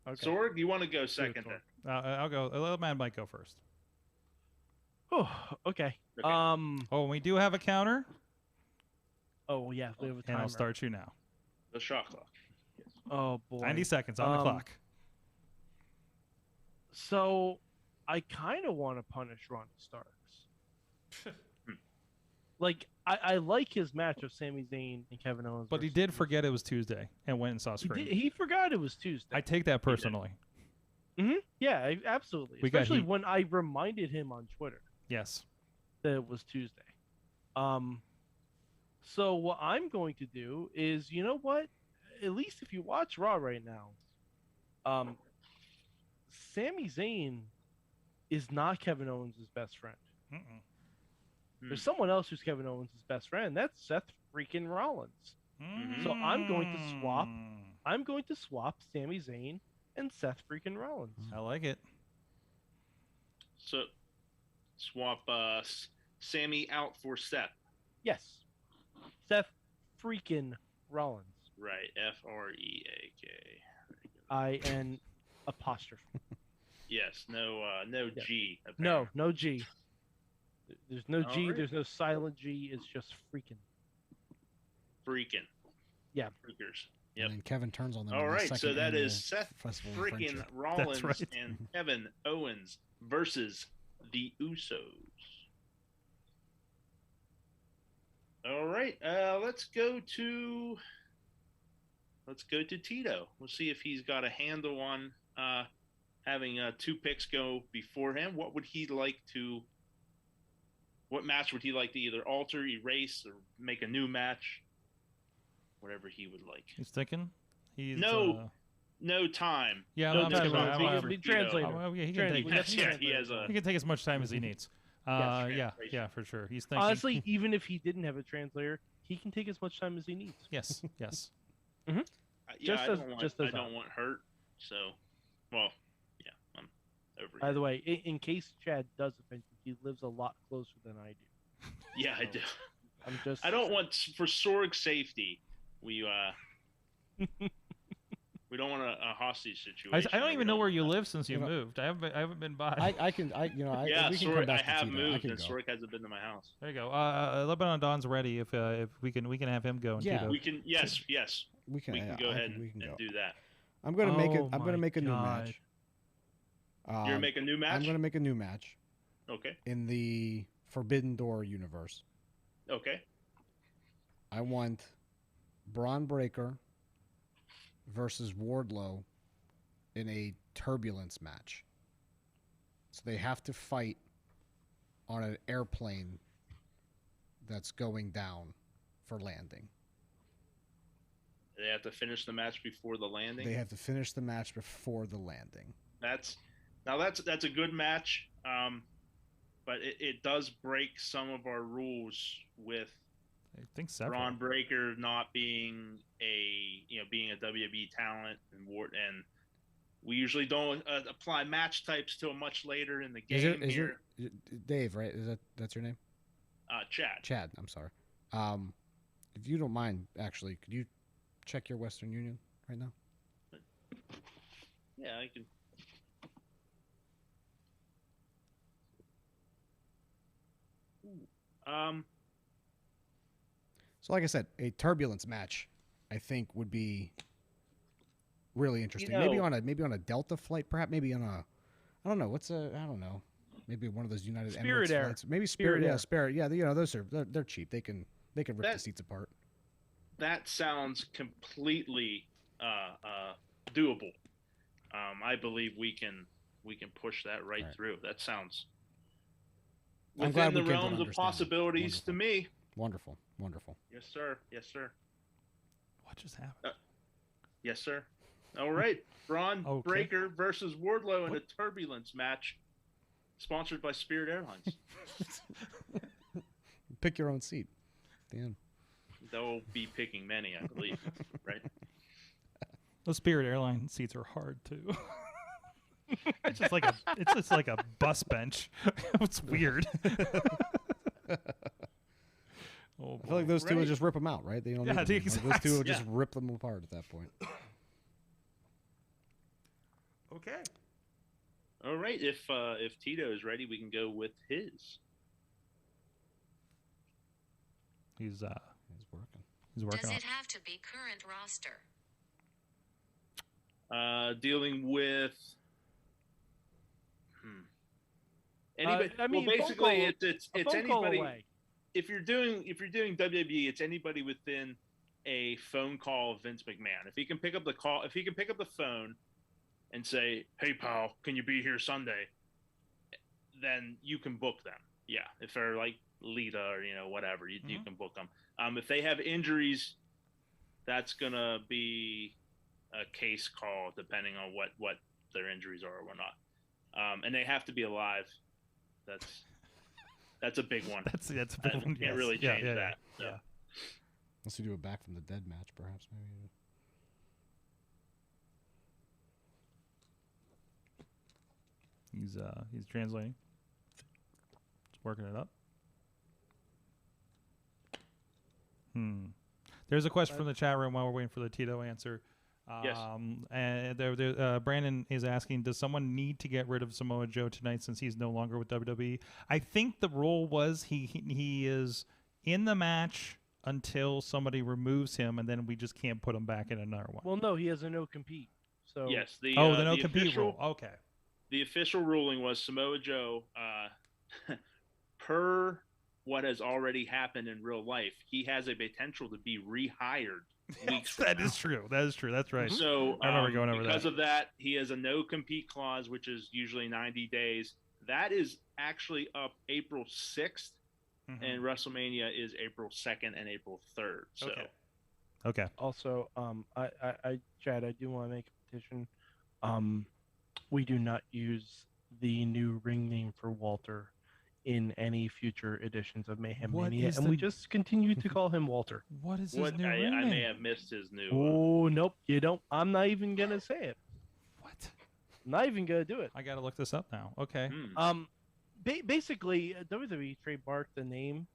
Okay. Sorg, you want to go second then? I'll go. Little man might go first. Oh, okay. Oh, we do have a counter. Oh yeah, we have a And timer. I'll start you now. The shot clock. Yes. Oh boy. 90 seconds on the clock. So, I kind of want to punish Ronnie Starks. Like, I like his match of Sami Zayn and Kevin Owens. But he did forget it was Tuesday and went and saw Scream. He forgot it was Tuesday. I take that personally. Yeah, absolutely. We got Especially heat. when I reminded him on Twitter Yes. that it was Tuesday. So what I'm going to do is, you know what? At least if you watch Raw right now, Sami Zayn is not Kevin Owens' best friend. There's someone else who's Kevin Owens' best friend. That's Seth freaking Rollins. So I'm going to swap. I'm going to swap Sami Zayn and Seth freaking Rollins. I like it. So, swap Sammy out for Seth. Yes. Seth freaking Rollins. Right. F-R-E-A-K. I-N apostrophe. Yes. No Yeah. G. No G. There's no All G. right. There's no silent G. It's just freaking. Freaking. Yeah. Freakers. Yep. And Kevin turns on them. All in the right, so second that annual is Seth Festival of freaking Friendship. Rollins right. and Kevin Owens versus the Usos. All right, let's go to Tito. We'll see if he's got a handle on having 2 picks go before him. What match would he like to either alter, erase, or make a new match? Whatever he would like. He's thinking. He's No time. Yeah, no I'm time thinking on about Tito it. for The Tito. translator. Oh, yeah, he can take. He has a. He can take as much time as he needs. Yeah, for sure. He's thinking. Honestly, even if he didn't have a translator, he can take as much time as he needs. Yes. Yes. Yeah, Just I as- don't want. just as I don't want hurt. So, well, yeah, I'm over. By the way, in case Chad does offend you, he lives a lot closer than I do. Yeah, I do. I'm just. I don't want, for Sorg's safety, we don't want a hostage situation. I don't even know where you live since you moved. I haven't been by. I can we can Sorg, come back I have to Tito. moved, I and can go. Sorg hasn't been to my house. There you go. Lebanon Don's ready. If we can have him go. And Yeah. Tito. We can. Yes. We can go ahead and go. do that. I'm gonna make it. Oh I'm gonna my make a new God. match. You're gonna make a new match. I'm gonna make a new match Okay. in the Forbidden Door universe. Okay. I want Braun Breaker versus Wardlow in a turbulence match. So they have to fight on an airplane that's going down for landing. They have to finish the match before the landing. They have to finish the match before the landing. That's a good match, but it does break some of our rules with I think several. Braun Breaker not being being a WWE talent, and we usually don't apply match types till much later in the game. Is Dave, right? That's your name? Chad. Chad, I'm sorry. If you don't mind, actually, could you check your Western Union right now? Yeah, I can. So, like I said, a turbulence match, I think, would be really interesting. Maybe on a Delta flight, perhaps. Maybe on a, I don't know. Maybe one of those United Spirit Emirates Air. flights. Maybe Spirit Spirit. Air. Spirit. Yeah, those they're cheap. They can rip the seats apart. That sounds completely doable. I believe we can push that right through. That sounds I'm within glad the we came to an realms of understanding. possibilities to me. Wonderful. Wonderful. Yes, sir. Yes, sir. What just happened? Yes, sir. All right, Braun Okay. Breaker versus Wardlow in a turbulence match, sponsored by Spirit Airlines. Pick your own seat. Dan. They'll be picking many, I believe. Right? Those Spirit Airline seats are hard too. It's just like a bus bench. It's weird. Oh, I feel like those two would just rip them out, right? They don't. Yeah, need them. Like, exactly. those two would Yeah. just rip them apart at that point. Okay. All right. If Tito is ready, we can go with his. He's working. He's working Does on it have to be current roster? Dealing with. Anybody? I mean, well, basically, phone call- it's a phone call anybody. away. If you're doing WWE, it's anybody within a phone call of Vince McMahon. If he can pick up the call, if he can pick up the phone and say, "Hey, pal, can you be here Sunday?" then you can book them. Yeah, if they're like Lita or whatever, you can book them. If they have injuries, that's gonna be a case call depending on what their injuries are or whatnot. And they have to be alive. That's a big one. That's a big one. Can't Yes. really Yeah, change yeah, that. yeah. So. Yeah. Unless you do a back from the dead match, perhaps maybe. He's translating. He's working it up. There's a question from the chat room while we're waiting for the Tito answer. Yes. And Brandon is asking, does someone need to get rid of Samoa Joe tonight since he's no longer with WWE? I think the rule was he is in the match until somebody removes him, and then we just can't put him back in another one. Well, no, he has a no compete. So Yes. The no the compete official, rule. Okay. The official ruling was Samoa Joe, per what has already happened in real life, he has a potential to be rehired. That is true. That is true. That's right. So I remember going over because that. of that, he has a no compete clause, which is usually 90 days. That is actually up April 6th, and WrestleMania is April 2nd and April 3rd. So Okay. Also, Chad, I do want to make a petition. We do not use the new ring name for Walter in any future editions of Mayhem What Mania, is and the- we just continue to call him Walter. What is his what new I ring may name? have missed his new. Oh, nope, you don't. I'm not even gonna say it. What? I'm not even gonna do it. I gotta look this up now. Okay. Hmm. Basically, WWE trademarked the name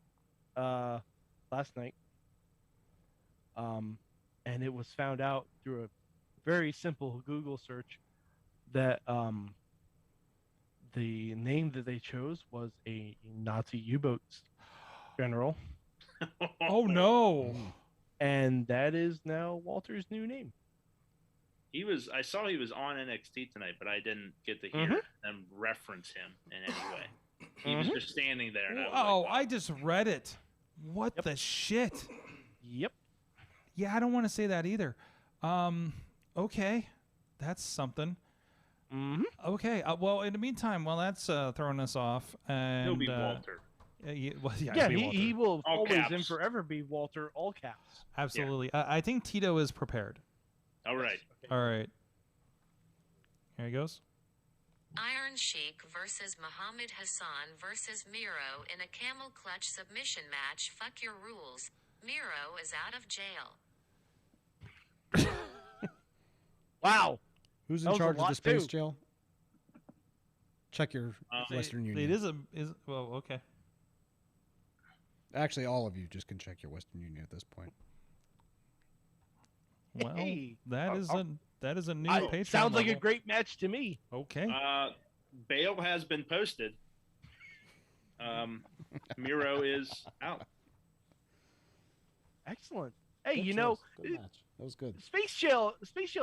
last night. And it was found out through a very simple Google search that the name that they chose was a Nazi U-boat general. Oh no! And that is now Walter's new name. I saw he was on NXT tonight, but I didn't get to hear them reference him in any way. He was just standing there. And I just read it. What the shit? Yep. Yeah, I don't want to say that either. Okay, that's something. Okay. Well, in the meantime, while that's throwing us off, and he'll be Walter. He will all always caps. and forever be Walter, all caps. Absolutely. I think Tito is prepared. All right. All right. Here he goes. Iron Sheik versus Muhammad Hassan versus Miro in a camel clutch submission match. Fuck your rules. Miro is out of jail. Wow. Who's That in was a charge of lot, the space too. jail? Check your Western Union. It is well, okay. Actually, all of you just can check your Western Union at this point. Well, Hey. that is a new Patreon. Sounds like a level. great match to me. Okay. Bail has been posted. Miro is out. Excellent. Hey, Good you choice. know, Good match. That was good. Space Jail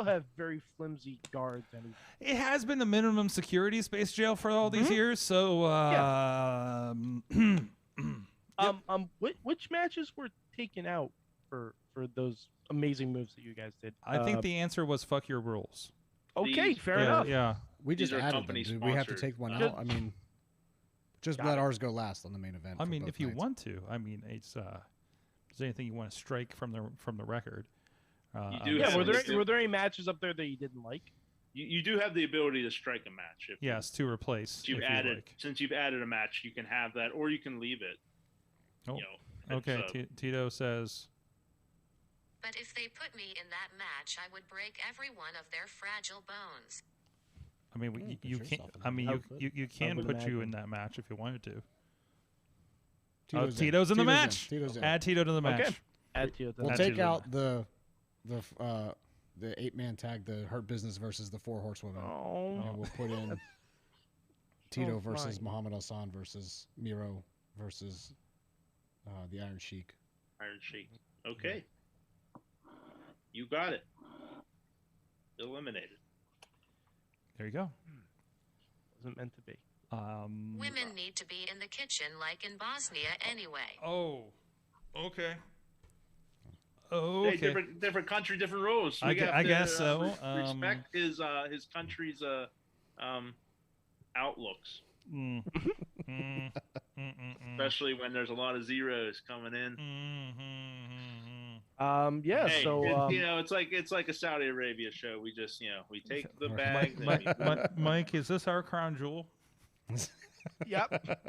have very flimsy guards. And It has been the minimum security space jail for all these years, so which matches were taken out for those amazing moves that you guys did? I think the answer was fuck your rules. Okay, fair Yeah, enough. Yeah. We just These are added them. company Did we have to sponsored. take one Good. out? I mean, just Got let it. ours go last on the main event. I for mean, both if you nights. want to. I mean, it's if there's anything you want to strike from the record. You do Yeah, have were there any matches up there that you didn't like? You do have the ability to strike a match. If Yes, to replace. since you've if you added like. since you've added a match, you can have that, or you can leave it. Oh, You know, okay. it's, Tito says. But if they put me in that match, I would break every one of their fragile bones. I mean, put you can't. yourself in I mean, that. you can would put you imagine. in that match if you wanted to. Tito's Tito's in the Tito's match. Tito's in. Add Tito to the match. Okay. Add to it. We'll Add take Tito. out the 8-man tag, the Hurt Business versus the 4 Horsewomen. Oh. And we'll put in Tito Oh, versus fine. Muhammad Hassan versus Miro versus the Iron Sheik. Iron Sheik. Okay. You got it. Eliminated. There you go. Wasn't meant to be. Women need to be in the kitchen like in Bosnia anyway. Oh. Okay. Hey, Okay. different country, different rules. I We have I to, guess so. Respect his country's outlooks, especially when there's a lot of zeros coming in. Yeah. Hey, So you know, it's like a Saudi Arabia show. We just we take the Mike, bag. Mike, is this our crown jewel? Yep.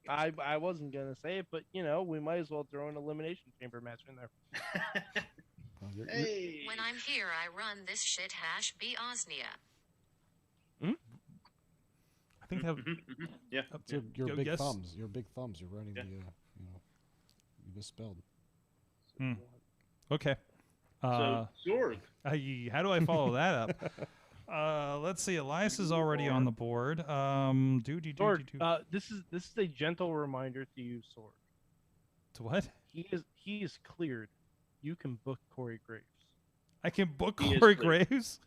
I wasn't gonna say it, but we might as well throw an elimination chamber match in there. Hey. When I'm here, I run this shit hash be Osnia. I think that. Yeah. Your big yes. thumbs. Your big thumbs. You're running the. You misspelled. Okay. So Zorg. How do I follow that up? Let's see. Elias is already on the board. Sword, this is a gentle reminder to you, Sword. To what? He is cleared. You can book Corey Graves. I can book He is Corey cleared. Graves.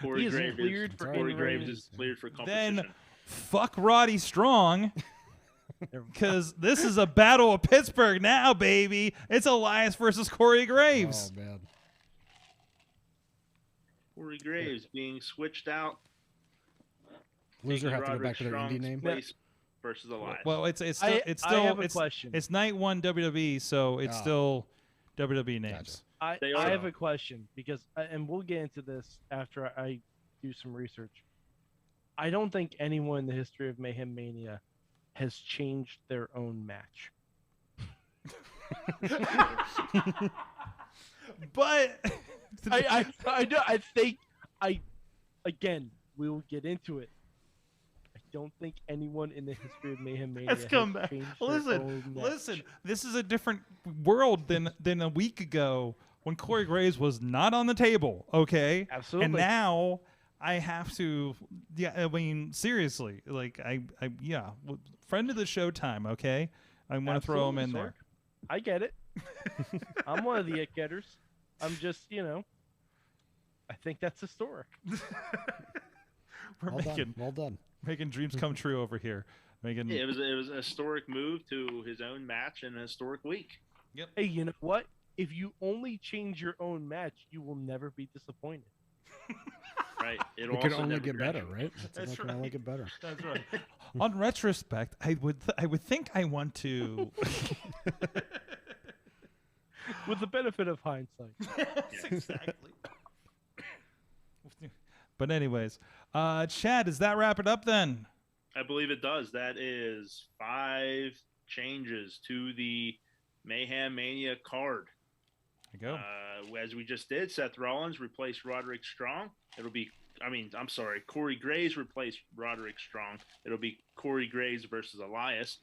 Corey is Graves cleared for Corey in-ring. Graves is cleared for competition. Then fuck Roddy Strong. Because this is a battle of Pittsburgh now, baby. It's Elias versus Corey Graves. Oh man. Corey Graves being switched out. Loser taking have to go Roderick back to their indie Strong's name. place versus Elias. Well, it's still I have a it's, question. it's night one WWE, so it's still WWE names. I They are. have a question because, and we'll get into this after I do some research. I don't think anyone in the history of Mayhem Mania has changed their own match. But I think again we will get into it. I don't think anyone in the history of Mayhem Mania Has come back. changed their own match. Listen. This is a different world than a week ago when Corey Graves was not on the table. Okay, Absolutely. And now I have to. Yeah, I mean, seriously, like friend of the show time. Okay, I want to throw him in there. I get it. I'm one of the it getters. I'm just, I think that's historic. We're Well done. making dreams come true over here. Making Yeah, it was a historic move to his own match in a historic week. Yep. Hey, you know what? If you only change your own match, you will never be disappointed. Right. It can only get better, right? It can only get better. That's right. On retrospect, I would think I want to. With the benefit of hindsight. Yes, exactly. But anyways, Chad, does that wrap it up then? I believe it does. That is 5 changes to the Mayhem Mania card. There you go. As we just did, Seth Rollins replaced Roderick Strong. Corey Graves replaced Roderick Strong. It'll be Corey Graves versus Elias.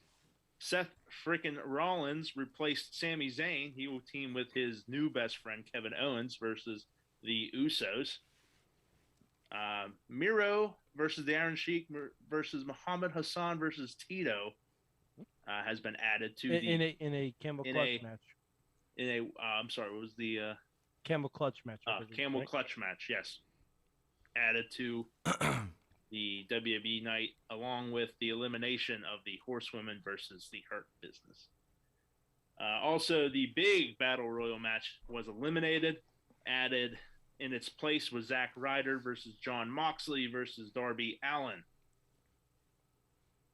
Seth frickin' Rollins replaced Sami Zayn. He will team with his new best friend, Kevin Owens, versus the Usos. Miro versus the Iron Sheik versus Muhammad Hassan versus Tito has been added to in a camel clutch match. What was the camel clutch match? Camel right? clutch match, yes. Added to the WWE night, along with the elimination of the Horsewomen versus the Hurt Business. Also, the big Battle Royal match was eliminated. Added in its place was Zack Ryder versus John Moxley versus Darby Allin.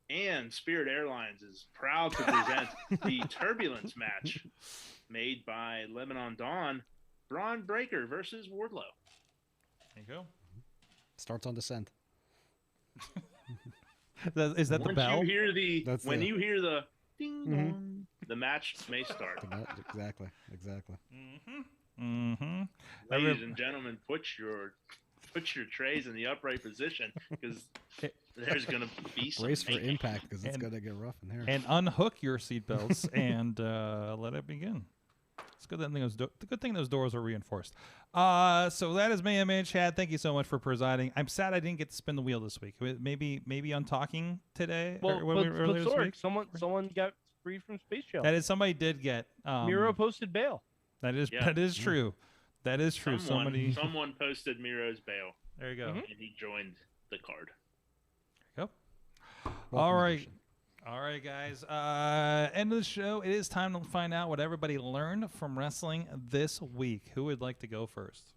And Spirit Airlines is proud to present the Turbulence match made by Lebanon Don, Braun Breaker versus Wardlow. There you go. Starts on descent. Is that the bell? You hear you hear the ding dong, the match may start. Exactly. Ladies and gentlemen, put your trays in the upright position because there's going to be some brace for impact because it's going to get rough in here. And unhook your seatbelts and let it begin. It's good thing those doors are reinforced. So that is Mayhem Mania. Chad, thank you so much for presiding. I'm sad I didn't get to spin the wheel this week. Maybe on talking today. Well, earlier this week. Someone got freed from space jail. That is, somebody did get. Miro posted bail. That is true. That is true. Someone posted Miro's bail. There you go. And he joined the card. There you go. All right, guys. End of the show. It is time to find out what everybody learned from wrestling this week. Who would like to go first?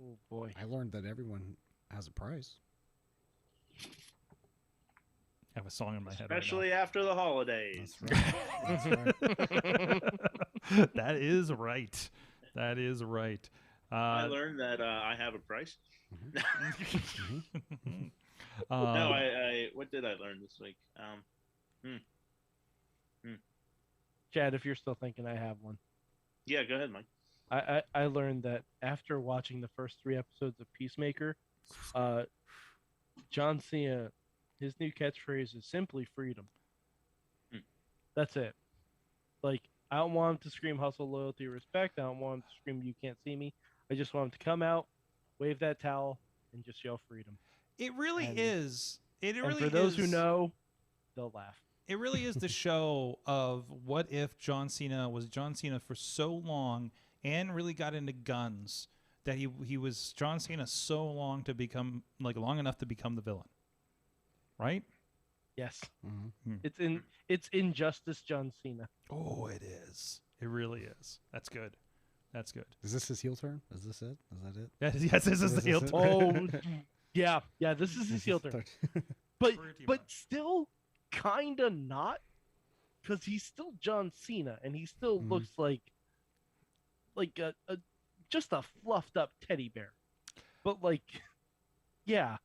Oh, boy. I learned that everyone has a price. I have a song in my head. Especially after the holidays. That's right. That is right. That is right. I learned that I have a price. No, I what did I learn this week? Chad, if you're still thinking, I have one. Yeah, go ahead, Mike. I learned that after watching the first 3 episodes of Peacemaker, John Cena, his new catchphrase is simply freedom. That's it. Like, I don't want him to scream hustle, loyalty, respect. I don't want him to scream you can't see me. I just want him to come out, wave that towel, and just yell freedom. It really is. It really is. For those who know, they'll laugh. It really is the show of what if John Cena was John Cena for so long and really got into guns that he was John Cena so long to become long enough to become the villain. Right? Yes. It's Injustice John Cena. Oh, it is. It really is. That's good. That's good. Is this his heel turn? Is this it? Is that it? Yes, this is the heel turn. Oh, yeah. This is his heel turn. But still kind of not, because he's still John Cena, and he still looks like a just a fluffed up teddy bear. But yeah,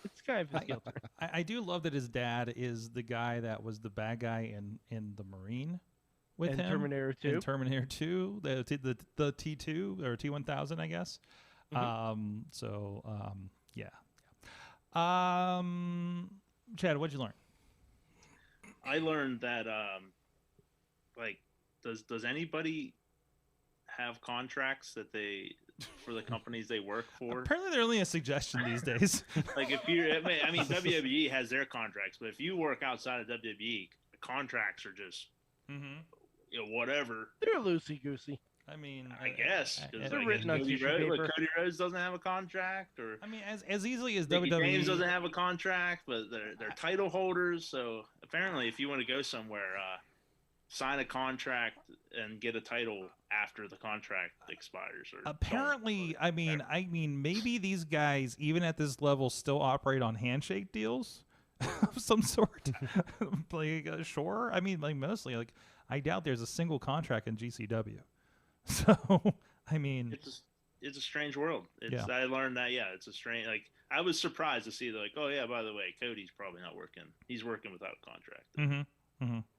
it's kind of his heel turn. I do love that his dad is the guy that was the bad guy in the Marine with him. Terminator 2. And Terminator 2, the T2 or T1000, I guess. Yeah. Chad, what'd you learn? I learned that does anybody have contracts that they for the companies they work for? Apparently, they're only a suggestion these days. Like if you're, I mean, WWE has their contracts, but if you work outside of WWE, the contracts are just whatever. They're loosey goosey. I mean, I guess because they're written on tissue paper. Cody Rhodes doesn't have a contract, or I mean, as easily as Mickey WWE James doesn't have a contract, but they're title holders. So apparently, if you want to go somewhere, sign a contract and get a title after the contract expires. Or apparently, I mean, maybe these guys, even at this level, still operate on handshake deals of some sort. Sure. I mean, like mostly, like I doubt there's a single contract in GCW. So, I mean, it's a strange world. I learned that. Yeah, it's a strange. Like I was surprised to see like, oh yeah, by the way, Cody's probably not working. He's working without a contract.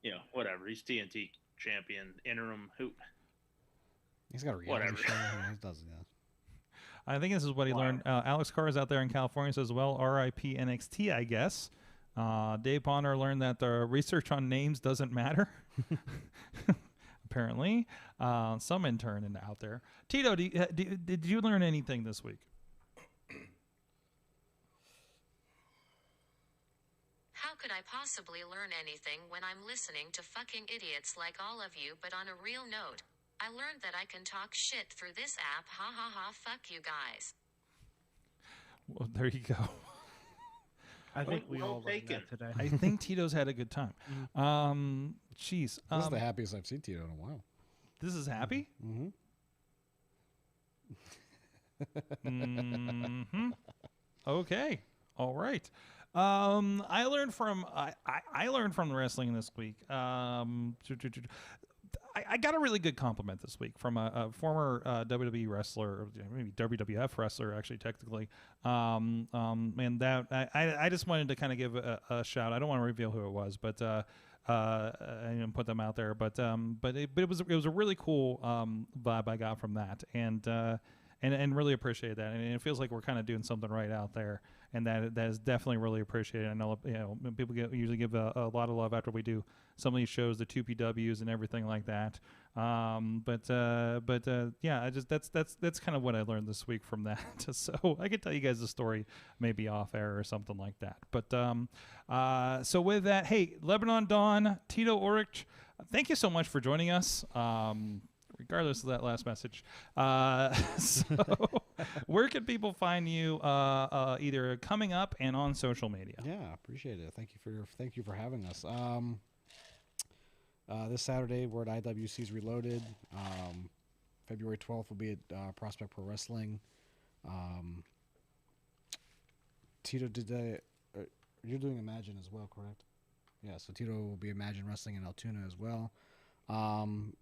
You know, whatever. He's TNT champion, interim. Who? He's got a reality show. He does that. I think this is what he learned. Alex Carr is out there in California says, well, RIP NXT, I guess. Dave Bonner learned that the research on names doesn't matter. Apparently. Some intern out there. Tito, did you learn anything this week? How could I possibly learn anything when I'm listening to fucking idiots like all of you? But on a real note, I learned that I can talk shit through this app. Ha ha ha, fuck you guys. Well, there you go. I think we all learned that today. I think Tito's had a good time. Jeez. This is the happiest I've seen Tito in a while. This is happy? Okay. All right. I learned from the wrestling this week. I got a really good compliment this week from a former WWE wrestler, or maybe WWF wrestler, actually, technically. And that I just wanted to kind of give a shout. I don't want to reveal who it was, but I didn't put them out there. But it was a really cool vibe I got from that, and really appreciate that. And it feels like we're kind of doing something right out there, and that is definitely really appreciated. I know people usually give a lot of love after we do some of these shows, the 2PWs and everything like that. Yeah, that's kind of what I learned this week from that. So I could tell you guys the story maybe off air or something like that. But so with that, hey, Lebanon Don, Tito, Oric, thank you so much for joining us. Regardless of that last message. So where can people find you either coming up and on social media? Yeah, appreciate it. Thank you for having us. This Saturday we're at IWC's Reloaded. February 12th will be at Prospect Pro Wrestling. Tito you're doing Imagine as well, correct? Yeah, so Tito will be Imagine Wrestling in Altoona as well.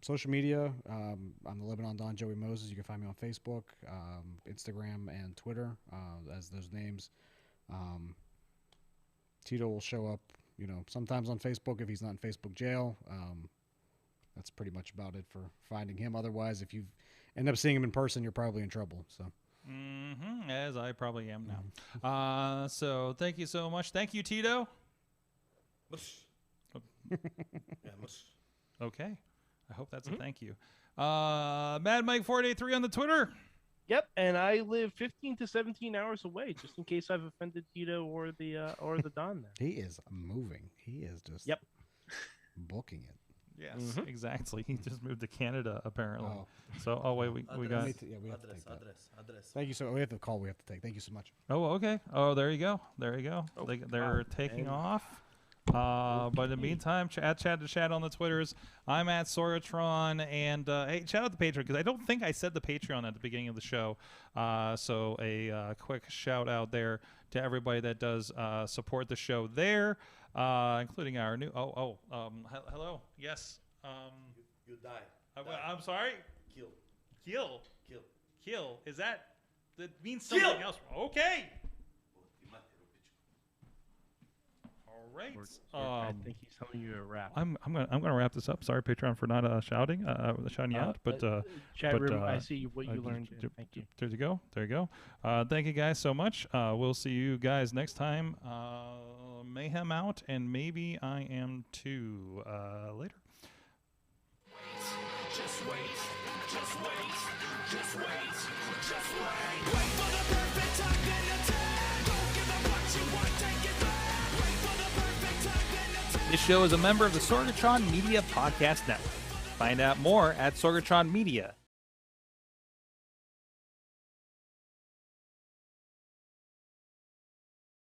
Social media, I'm the Lebanon Don Joey Moses. You can find me on Facebook, Instagram, and Twitter as those names. Tito will show up, sometimes on Facebook if he's not in Facebook jail. That's pretty much about it for finding him. Otherwise, if you end up seeing him in person, you're probably in trouble. So. As I probably am now. So thank you so much. Thank you, Tito. Okay. I hope that's a thank you. Mad Mike 483 on the Twitter. Yep, and I live 15 to 17 hours away, just in case I've offended Tito or the Don there. He is moving. He is just booking it. Yes, exactly. He just moved to Canada, apparently. So, wait, we got... we have to take that. Thank you. So we have the call we have to take. Thank you so much. Oh, okay. Oh, there you go. They're taking off. But in the meantime, chat on the Twitters. I'm at Sorgatron, and hey, shout out the Patreon, because I don't think I said the Patreon at the beginning of the show. So a quick shout out there to everybody that does support the show there, including our new. Hello. Yes. You die. I'm sorry. Kill. Is that means something else? Okay. All right. I think he's telling you to wrap. I'm gonna wrap this up. Sorry, Patreon, for not shouting you out. But chat room, I see what you learned. Thank you. There you go. There you go. Thank you guys so much. We'll see you guys next time. Mayhem out, and maybe I am too. Later. Just wait, just wait, just wait, just wait. Wait for the perfect time, then attack. Don't give up what you want, take it back. Wait for the perfect time, then attack. This show is a member of the Sorgatron Media Podcast Network. Find out more at sorgatronmedia.com.